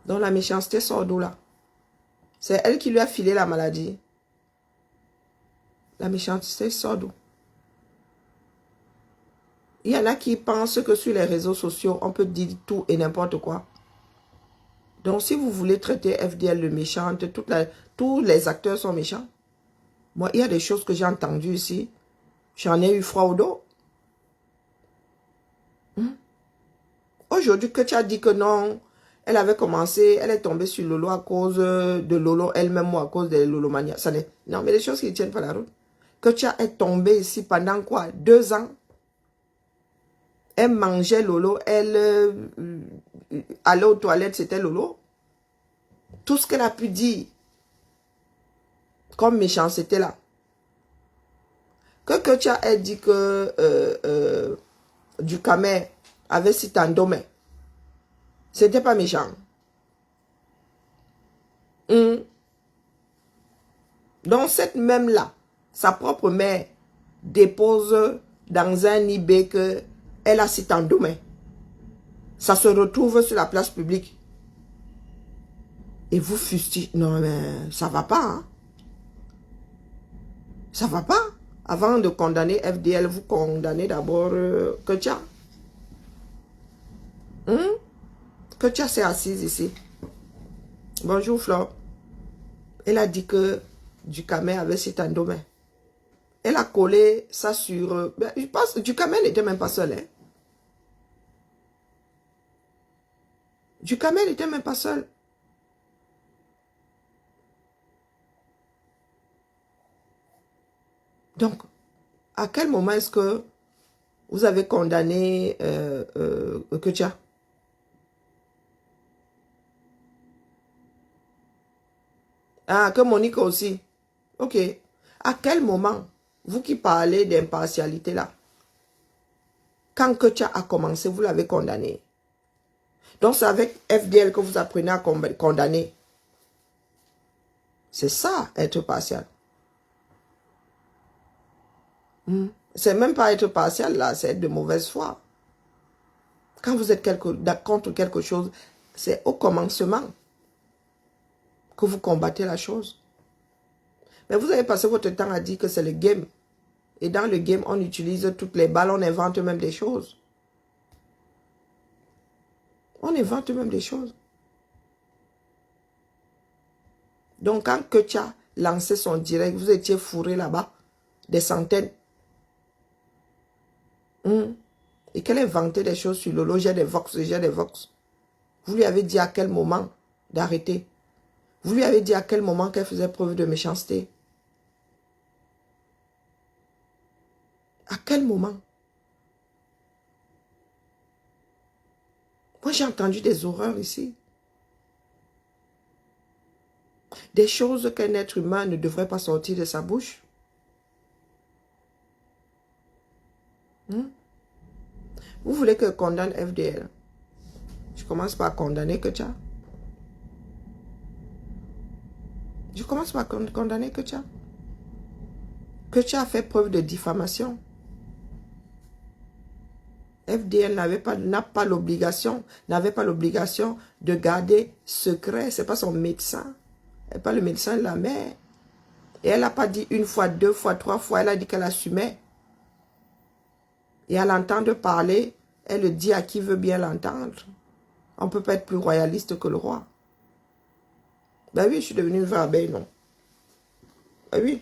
S1: Donc la méchanceté sort d'où là? C'est elle qui lui a filé la maladie. La méchanceté sort d'où? Il y en a qui pensent que sur les réseaux sociaux, on peut dire tout et n'importe quoi. Donc si vous voulez traiter FDL de méchante, tous les acteurs sont méchants. Moi, il y a des choses que j'ai entendues ici. J'en ai eu froid au dos. Aujourd'hui, que tu as dit que non, elle avait commencé, elle est tombée sur Lolo à cause de Lolo elle-même ou à cause de Lolomania. Ça n'est... Non, mais les choses qui ne tiennent pas la route. Que tu as tombé ici pendant quoi? 2 ans? Elle mangeait Lolo, elle allait aux toilettes, c'était Lolo. Tout ce qu'elle a pu dire comme méchanceté là. Que tu as dit que du Camer avait si tandomé. C'était pas méchant. Donc cette même là, sa propre mère dépose dans un IB que elle a si tandomé. Ça se retrouve sur la place publique. Et vous fustigez. Non mais ça va pas. Hein? Ça va pas. Avant de condamner FDL, vous condamnez d'abord Ketia. Ketia s'est assise ici. Bonjour Flore. Elle a dit que Ducamel avait cet endomé. Elle a collé ça sur... je pense que Ducamel n'était même pas seul. Hein? Ducamel n'était même pas seul. Donc, à quel moment est-ce que vous avez condamné Ketia? Ah, que Monique aussi. Ok. À quel moment, vous qui parlez d'impartialité là, quand Ketia a commencé, vous l'avez condamné? Donc c'est avec FDL que vous apprenez à condamner. C'est ça, être partial. C'est même pas être partial là, c'est être de mauvaise foi. Quand vous êtes contre quelque chose, c'est au commencement que vous combattez la chose. Mais vous avez passé votre temps à dire que c'est le game. Et dans le game, on utilise toutes les balles, on invente même des choses. On invente même des choses. Donc quand Ketia lançait son direct, vous étiez fourré là-bas, des centaines. Et qu'elle inventait des choses sur Lolo, j'ai des vox, j'ai des vox. Vous lui avez dit à quel moment d'arrêter. Vous lui avez dit à quel moment qu'elle faisait preuve de méchanceté. À quel moment? Moi, j'ai entendu des horreurs ici. Des choses qu'un être humain ne devrait pas sortir de sa bouche. Vous voulez que je condamne FDL? Je commence par condamner Ketia. Je commence par condamner Ketia. Ketia a fait preuve de diffamation. FDL n'a pas l'obligation de garder secret. Ce n'est pas son médecin. Elle n'est pas le médecin de la mère. Et elle n'a pas dit une fois, deux fois, trois fois. Elle a dit qu'elle assumait. Et à l'entendre parler, elle le dit à qui veut bien l'entendre. On ne peut pas être plus royaliste que le roi. Ben oui, je suis devenue une vraie abeille, non. Ben oui.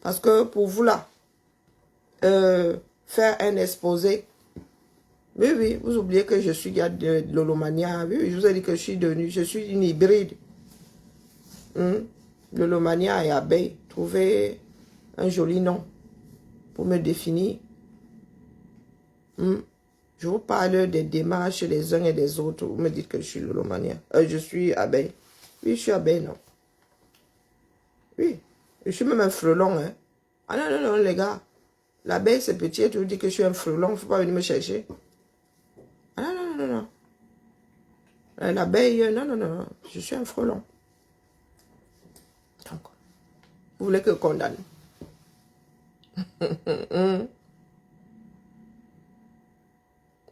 S1: Parce que pour vous là, faire un exposé. Oui, oui, vous oubliez que je suis gars de l'holomania. Oui, je vous ai dit que je suis une hybride. L'holomania et abeille. Trouvez un joli nom pour me définir. Je vous parle des démarches des uns et des autres. Vous me dites que je suis l'holomania. Je suis abeille. Oui, je suis abeille, non. Oui, je suis même un frelon. Hein. Ah non, non, non, les gars. L'abeille, c'est petit. Tu vous dis que je suis un frelon. Il ne faut pas venir me chercher. Ah non, non, non, non. L'abeille, non, non, non. Je suis un frelon. Donc, vous voulez que je condamne?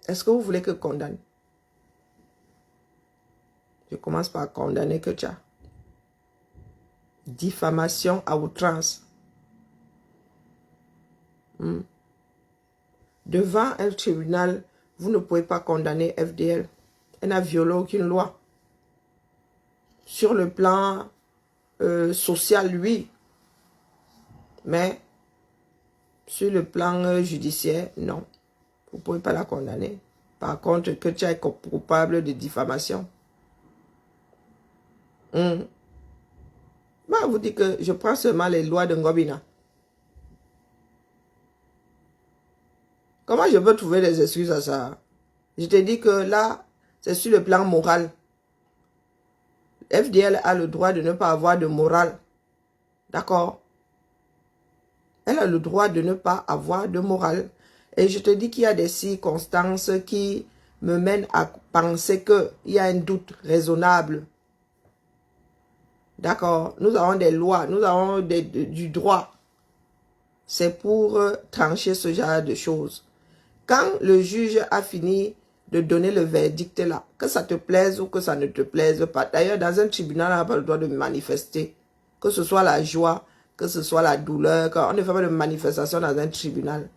S1: Est-ce que vous voulez que je condamne? Je commence par condamner Ketia. Diffamation à outrance. Devant un tribunal, vous ne pouvez pas condamner FDL. Elle n'a violé aucune loi. Sur le plan social, oui. Mais sur le plan judiciaire, non. Vous ne pouvez pas la condamner. Par contre, que tu es coupable de diffamation. Moi, vous dites que je prends seulement les lois de Ngobina. Comment je peux trouver des excuses à ça? Je te dis que là, c'est sur le plan moral. FDL a le droit de ne pas avoir de morale. D'accord? Elle a le droit de ne pas avoir de morale. Et je te dis qu'il y a des circonstances qui me mènent à penser qu'il y a un doute raisonnable. D'accord? Nous avons des lois, nous avons du droit. C'est pour trancher ce genre de choses. Quand le juge a fini de donner le verdict là, que ça te plaise ou que ça ne te plaise pas. D'ailleurs, dans un tribunal, on n'a pas le droit de manifester. Que ce soit la joie, que ce soit la douleur. On ne fait pas de manifestation dans un tribunal.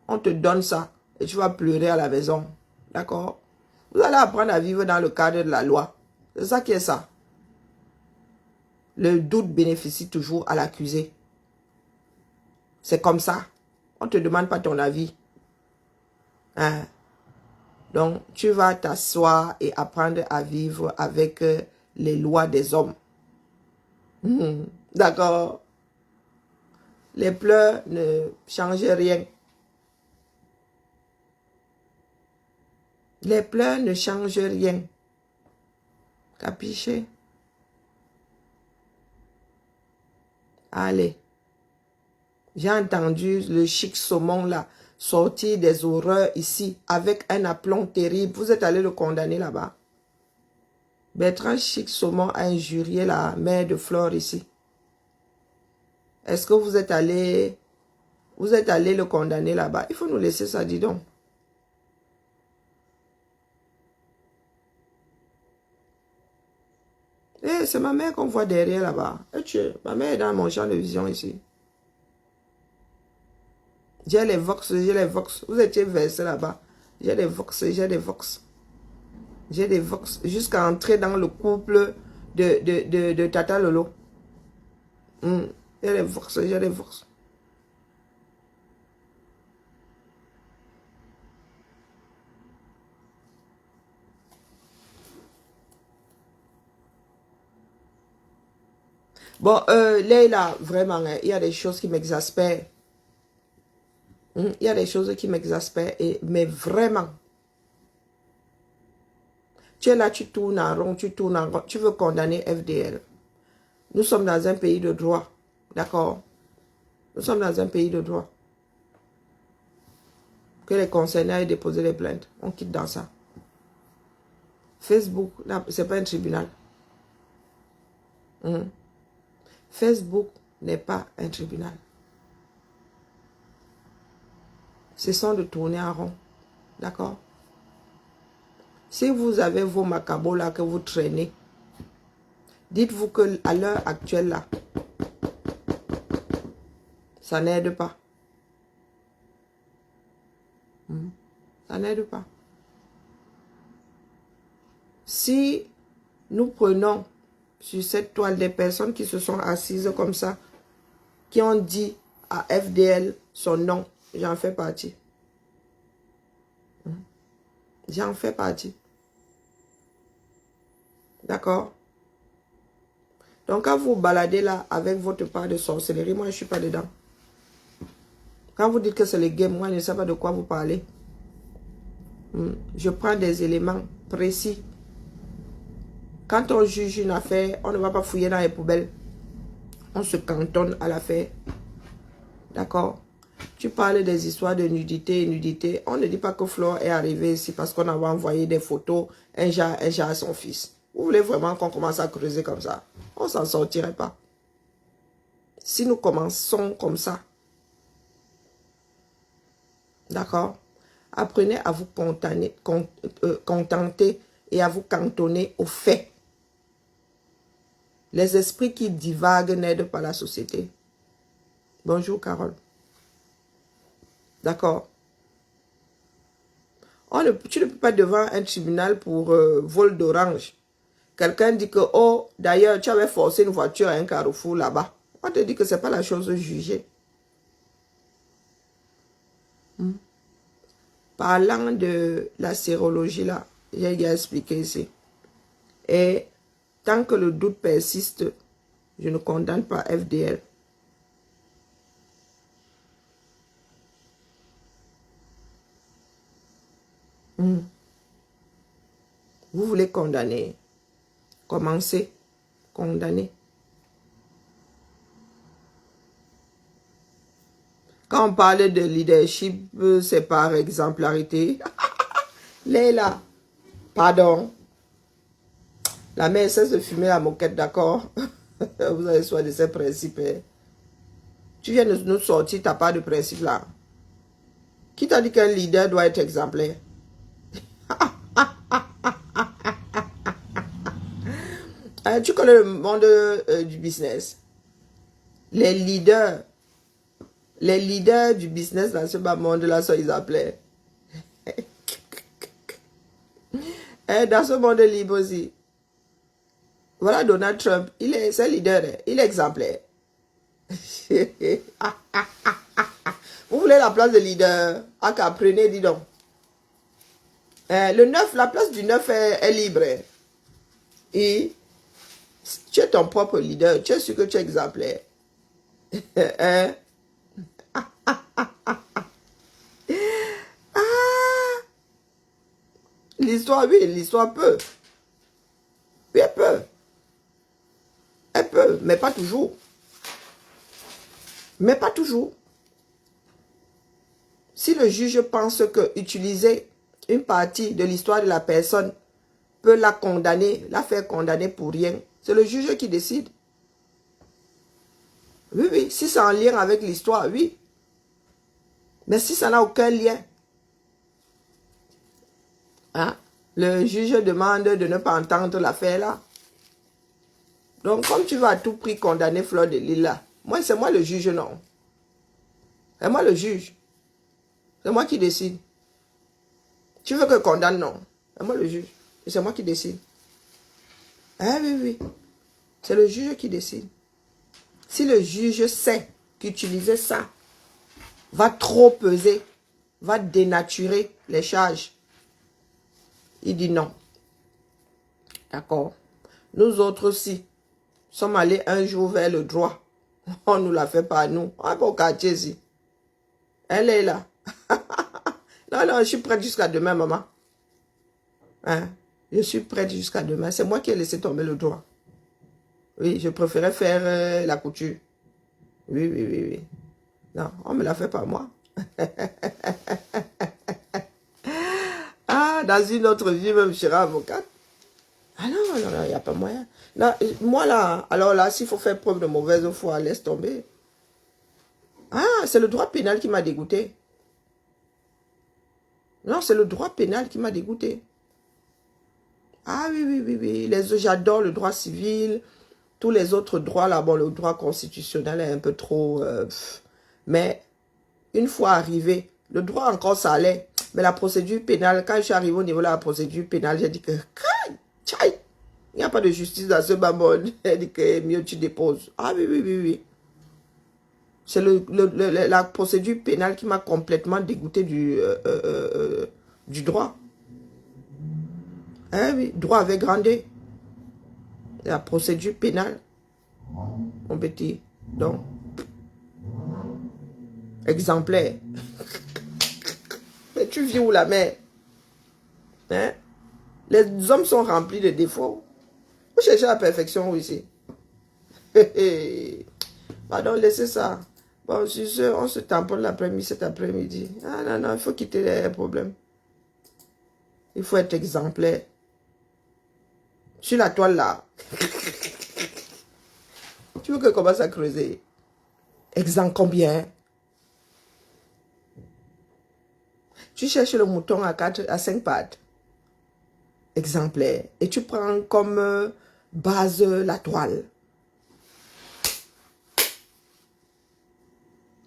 S1: On te donne ça et tu vas pleurer à la maison. D'accord? Vous allez apprendre à vivre dans le cadre de la loi. C'est ça qui est ça. Le doute bénéficie toujours à l'accusé. C'est comme ça. On ne te demande pas ton avis. Hein? Donc, tu vas t'asseoir et apprendre à vivre avec les lois des hommes. D'accord? Les pleurs ne changent rien. Les pleurs ne changent rien. Capiché? Allez. J'ai entendu le chic saumon là sortir des horreurs ici avec un aplomb terrible. Vous êtes allé le condamner là-bas. Bertrand Chic Saumon a injurié la mère de Flore ici. Est-ce que vous êtes allé le condamner là-bas? Il faut nous laisser ça, dis donc. Eh, c'est ma mère qu'on voit derrière là-bas. Ma mère est dans mon champ de vision ici. J'ai les vox, j'ai les vox. Vous étiez versé là-bas. J'ai des vox, j'ai des vox. J'ai des vox. Jusqu'à entrer dans le couple de Tata Lolo. J'ai les vox, j'ai les vox. Bon, Leila, vraiment, il y a des choses qui m'exaspèrent. Il y a des choses qui m'exaspèrent, mais vraiment. Tu es là, tu tournes en rond, tu veux condamner FDL. Nous sommes dans un pays de droit. D'accord? Nous sommes dans un pays de droit. Que les concernés aient déposé les plaintes. On quitte dans ça. Facebook, ce n'est pas un tribunal. Facebook n'est pas un tribunal. Cessons de tourner en rond. D'accord? Si vous avez vos macabos là que vous traînez, dites-vous qu'à l'heure actuelle là, ça n'aide pas. Ça n'aide pas. Si nous prenons sur cette toile des personnes qui se sont assises comme ça, qui ont dit à FDL son nom, j'en fais partie. J'en fais partie. D'accord? Donc quand vous baladez là avec votre part de sorcellerie, moi je ne suis pas dedans. Quand vous dites que c'est le game, moi je ne sais pas de quoi vous parlez. Je prends des éléments précis. Quand on juge une affaire, on ne va pas fouiller dans les poubelles. On se cantonne à l'affaire. D'accord? Tu parles des histoires de nudité. On ne dit pas que Flore est arrivée ici parce qu'on avait envoyé des photos, un genre à son fils. Vous voulez vraiment qu'on commence à creuser comme ça? On ne s'en sortirait pas. Si nous commençons comme ça, d'accord? Apprenez à vous contenter et à vous cantonner aux faits. Les esprits qui divaguent n'aident pas la société. Bonjour Carole. D'accord? Tu ne peux pas devant un tribunal pour vol d'orange. Quelqu'un dit que, oh, d'ailleurs, tu avais forcé une voiture à un carrefour là-bas. On te dit que ce n'est pas la chose jugée. Parlant de la sérologie là, j'ai déjà expliqué ici. Et tant que le doute persiste, je ne condamne pas FDL. Vous voulez condamner. Commencez. Condamner. Quand on parle de leadership, c'est par exemplarité. Léla, pardon. La mère cesse de fumer la moquette, d'accord? Vous avez soit de ces principes. Tu viens de nous sortir ta part de principe là. Qui t'a dit qu'un leader doit être exemplaire? Tu connais le monde du business. Les leaders du business dans ce bas monde-là sont exemplaires. Dans ce monde libre aussi. Voilà Donald Trump. C'est un leader. Il est exemplaire. Vous voulez la place de leader? Ah, prenez, dis donc. Le 9, la place du 9 est libre. Et tu es ton propre leader. Tu es sûr que tu es exemplaire. L'histoire, oui, l'histoire peut. Oui, elle peut. Elle peut, mais pas toujours. Mais pas toujours. Si le juge pense que utiliser une partie de l'histoire de la personne peut la condamner, la faire condamner pour rien, c'est le juge qui décide. Oui, oui, si c'est en lien avec l'histoire, oui. Mais si ça n'a aucun lien, hein, le juge demande de ne pas entendre l'affaire là. Donc, comme tu vas à tout prix condamner Flore de Lys là, moi, c'est moi le juge, non. C'est moi le juge. C'est moi qui décide. Tu veux que je condamne, non. C'est moi le juge. Et c'est moi qui décide. Ah oui, oui. C'est le juge qui décide. Si le juge sait qu'utiliser ça va trop peser, va dénaturer les charges, il dit non. D'accord. Nous autres aussi sommes allés un jour vers le droit. On nous l'a fait par nous. On va au quartier ici. Elle est là. Non, non, je suis prête jusqu'à demain, maman. Hein? Je suis prête jusqu'à demain. C'est moi qui ai laissé tomber le droit. Oui, je préférais faire la couture. Oui, oui, oui, oui. Non, on me l'a fait par moi. dans une autre vie, même, je serai avocate. Ah non, non, non, il n'y a pas moyen. Là, moi, là, alors là, s'il faut faire preuve de mauvaise foi, laisse tomber. Ah, c'est le droit pénal qui m'a dégoûté. Non, c'est le droit pénal qui m'a dégoûté. Ah oui, oui, oui, oui. J'adore le droit civil. Tous les autres droits, là, bon, le droit constitutionnel est un peu trop... mais une fois arrivé, le droit encore, ça allait. Mais la procédure pénale, quand je suis arrivé au niveau de la procédure pénale, j'ai dit que... Tchaï, il n'y a pas de justice dans ce bambon. J'ai dit que mieux tu déposes. Ah oui, oui, oui, oui. C'est la procédure pénale qui m'a complètement dégoûté du droit. Ah oui, droit avec grandé. La procédure pénale. On peut dire. Donc, exemplaire. Mais tu vis où la mère? Hein? Les hommes sont remplis de défauts. Vous cherchez la perfection ici. Pardon, laissez ça. Bon, sur ce, on se tamponne l'après-midi, cet après-midi. Ah non, non, il faut quitter les problèmes. Il faut être exemplaire. Sur la toile là. Tu veux que commence à creuser? Exempt combien? Tu cherches le mouton à 5 pattes. Exemplaire. Et tu prends comme base la toile.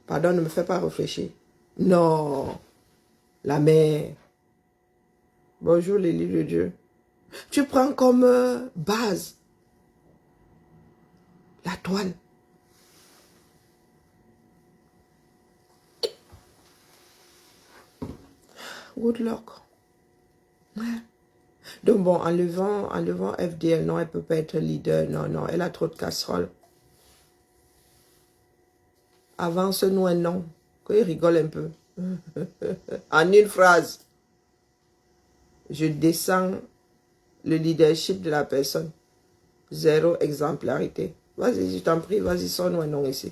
S1: Pardon, ne me fais pas réfléchir. Non. La mer. Bonjour les livres de Dieu. Tu prends comme base la toile. Good luck. Ouais. Donc bon, enlevant FDL, non, elle ne peut pas être leader. Non, non, elle a trop de casseroles. Avance-nous un nom. Qu'il rigole un peu. En une phrase. Je descends le leadership de la personne. Zéro exemplarité. Vas-y, je t'en prie, vas-y, sonne-nous un nom ici.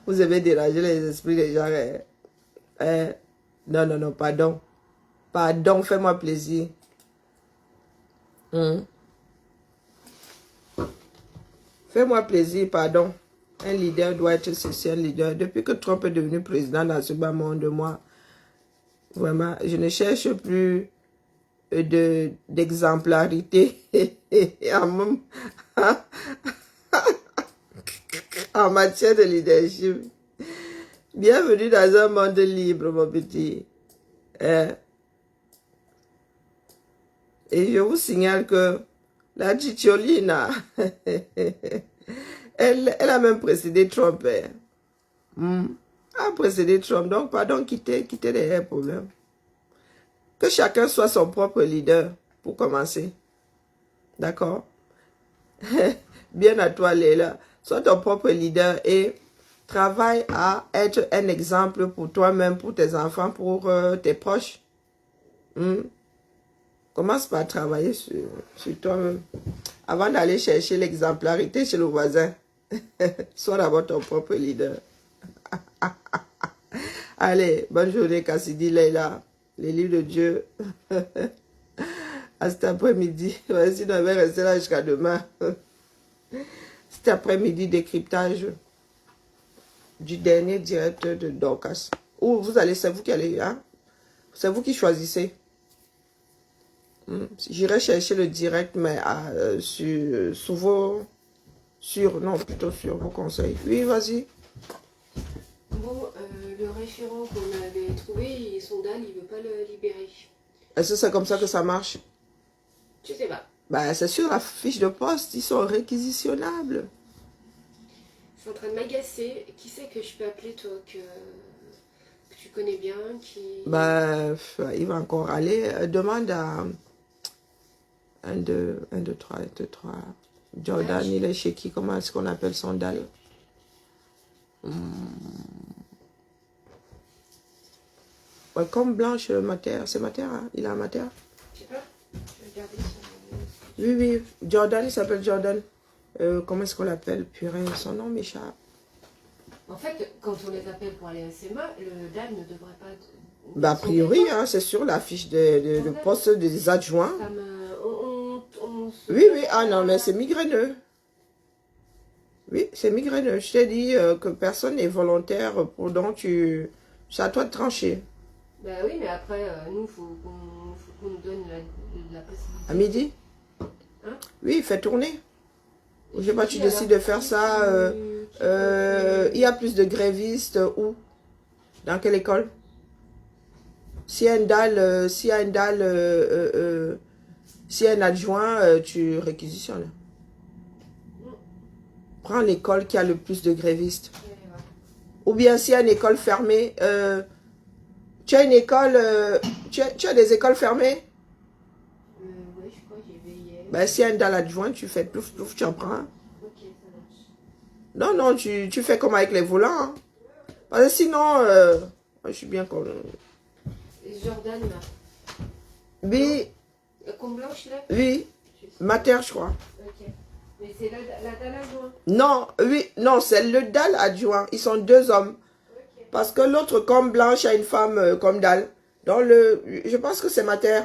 S1: Vous avez dérangé les esprits des gens. Non, non, non, pardon. Pardon, fais-moi plaisir. Fais-moi plaisir, pardon. Un leader doit être ceci, un leader. Depuis que Trump est devenu président dans ce bas monde, moi, vraiment, je ne cherche plus d'exemplarité en matière de leadership. Bienvenue dans un monde libre, mon petit. Et je vous signale que la Cicciolina, elle a même précédé Trump. A précédé Trump. Donc, pardon, quittez les problèmes. Que chacun soit son propre leader, pour commencer. D'accord? Bien à toi, Léla. Sois ton propre leader et travaille à être un exemple pour toi-même, pour tes enfants, pour tes proches. Commence par travailler sur toi-même. Avant d'aller chercher l'exemplarité chez le voisin. Sois d'abord ton propre leader. Allez, bonne journée, Cassidy, Leila. Les livres de Dieu. À cet après-midi. Sinon, on va rester là jusqu'à demain. Cet après-midi, décryptage du dernier direct de Dorcas. Où vous allez, c'est vous qui allez, hein? C'est vous qui choisissez. J'irai chercher le direct, mais sur vos conseils. Oui, vas-y.
S2: Bon, le référent qu'on avait trouvé, son DAL, il ne veut pas le libérer.
S1: Est-ce que c'est comme ça que ça marche?
S2: Je sais pas.
S1: Bah, c'est sur la fiche de poste, ils sont réquisitionnables.
S2: C'est en train de m'agacer. Qui c'est que je peux appeler, toi, que tu connais bien, qui...
S1: Bah, il va encore aller. Demande à 1, 2, 3. Jordan, il est chez qui? Comment est-ce qu'on appelle son DAL? Ouais, comme Blanche Mater. C'est Mater, hein? Il a un Mater?
S2: Je sais pas. Je vais regarder son...
S1: Oui, oui. Jordan, il s'appelle Jordan. Comment est-ce qu'on l'appelle? Purée, son nom m'échappe.
S2: En fait, quand on les appelle pour aller à SEMA, le DAL ne devrait pas
S1: Bah, a priori, hein, c'est sur la fiche de poste des adjoints.
S2: Ça me...
S1: Oui, oui, ah non, mais c'est migraineux. Oui, c'est migraineux. Je t'ai dit que personne n'est volontaire pour donc c'est à toi de trancher.
S2: Ben oui, mais après, nous, faut qu'on nous donne la possibilité.
S1: À midi?
S2: Hein?
S1: Oui, fais tourner. Je sais pas, tu
S2: alors,
S1: décides de faire ça. Il y a plus de grévistes où? Dans quelle école? S'il y a une dalle, s'il y a une dalle, s'il y a un adjoint, tu réquisitionnes. Prends l'école qui a le plus de grévistes.
S2: Ouais.
S1: Ou bien s'il y a une école fermée, tu as une école, tu as des écoles fermées?
S2: Oui, je crois que j'ai vu hier.
S1: Ben, s'il y a une dalle adjointe, tu fais plouf, plouf, tu en prends un.
S2: Ok, ça marche.
S1: Non, non, tu fais comme avec les volants. Hein. Parce que sinon, je suis bien comme...
S2: Jordan, là.
S1: Oui,
S2: Comme blanche, là?
S1: oui, mater, je crois.
S2: Ok. Mais c'est la dalle adjoint.
S1: Non, oui, non, c'est le dalle adjoint. Ils sont deux hommes.
S2: Ok.
S1: Parce que l'autre, comme blanche, a une femme comme dalle. Je pense que c'est mater.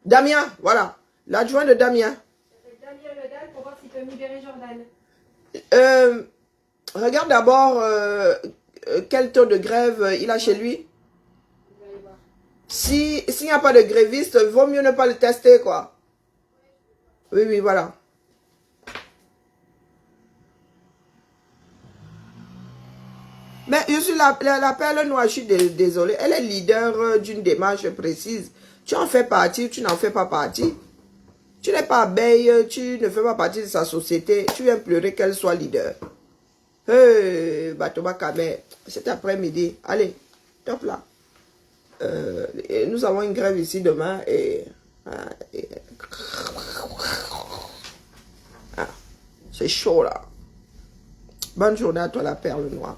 S1: Damien, voilà. L'adjoint de Damien.
S2: Damien le dalle pour voir s'il peut me libérer Jordan.
S1: Regarde d'abord quel taux de grève il a chez lui.
S2: Vous allez voir.
S1: S'il n'y a pas de gréviste, vaut mieux ne pas le tester, quoi. Oui, oui, voilà. Mais je suis la perle noire, je suis désolée. Elle est leader d'une démarche précise. Tu en fais partie, tu n'en fais pas partie. Tu n'es pas abeille, tu ne fais pas partie de sa société. Tu viens pleurer qu'elle soit leader. Batoba Kamer, cet après-midi. Allez, top là. Nous avons une grève ici demain et c'est chaud là. Bonne journée à toi la perle noire.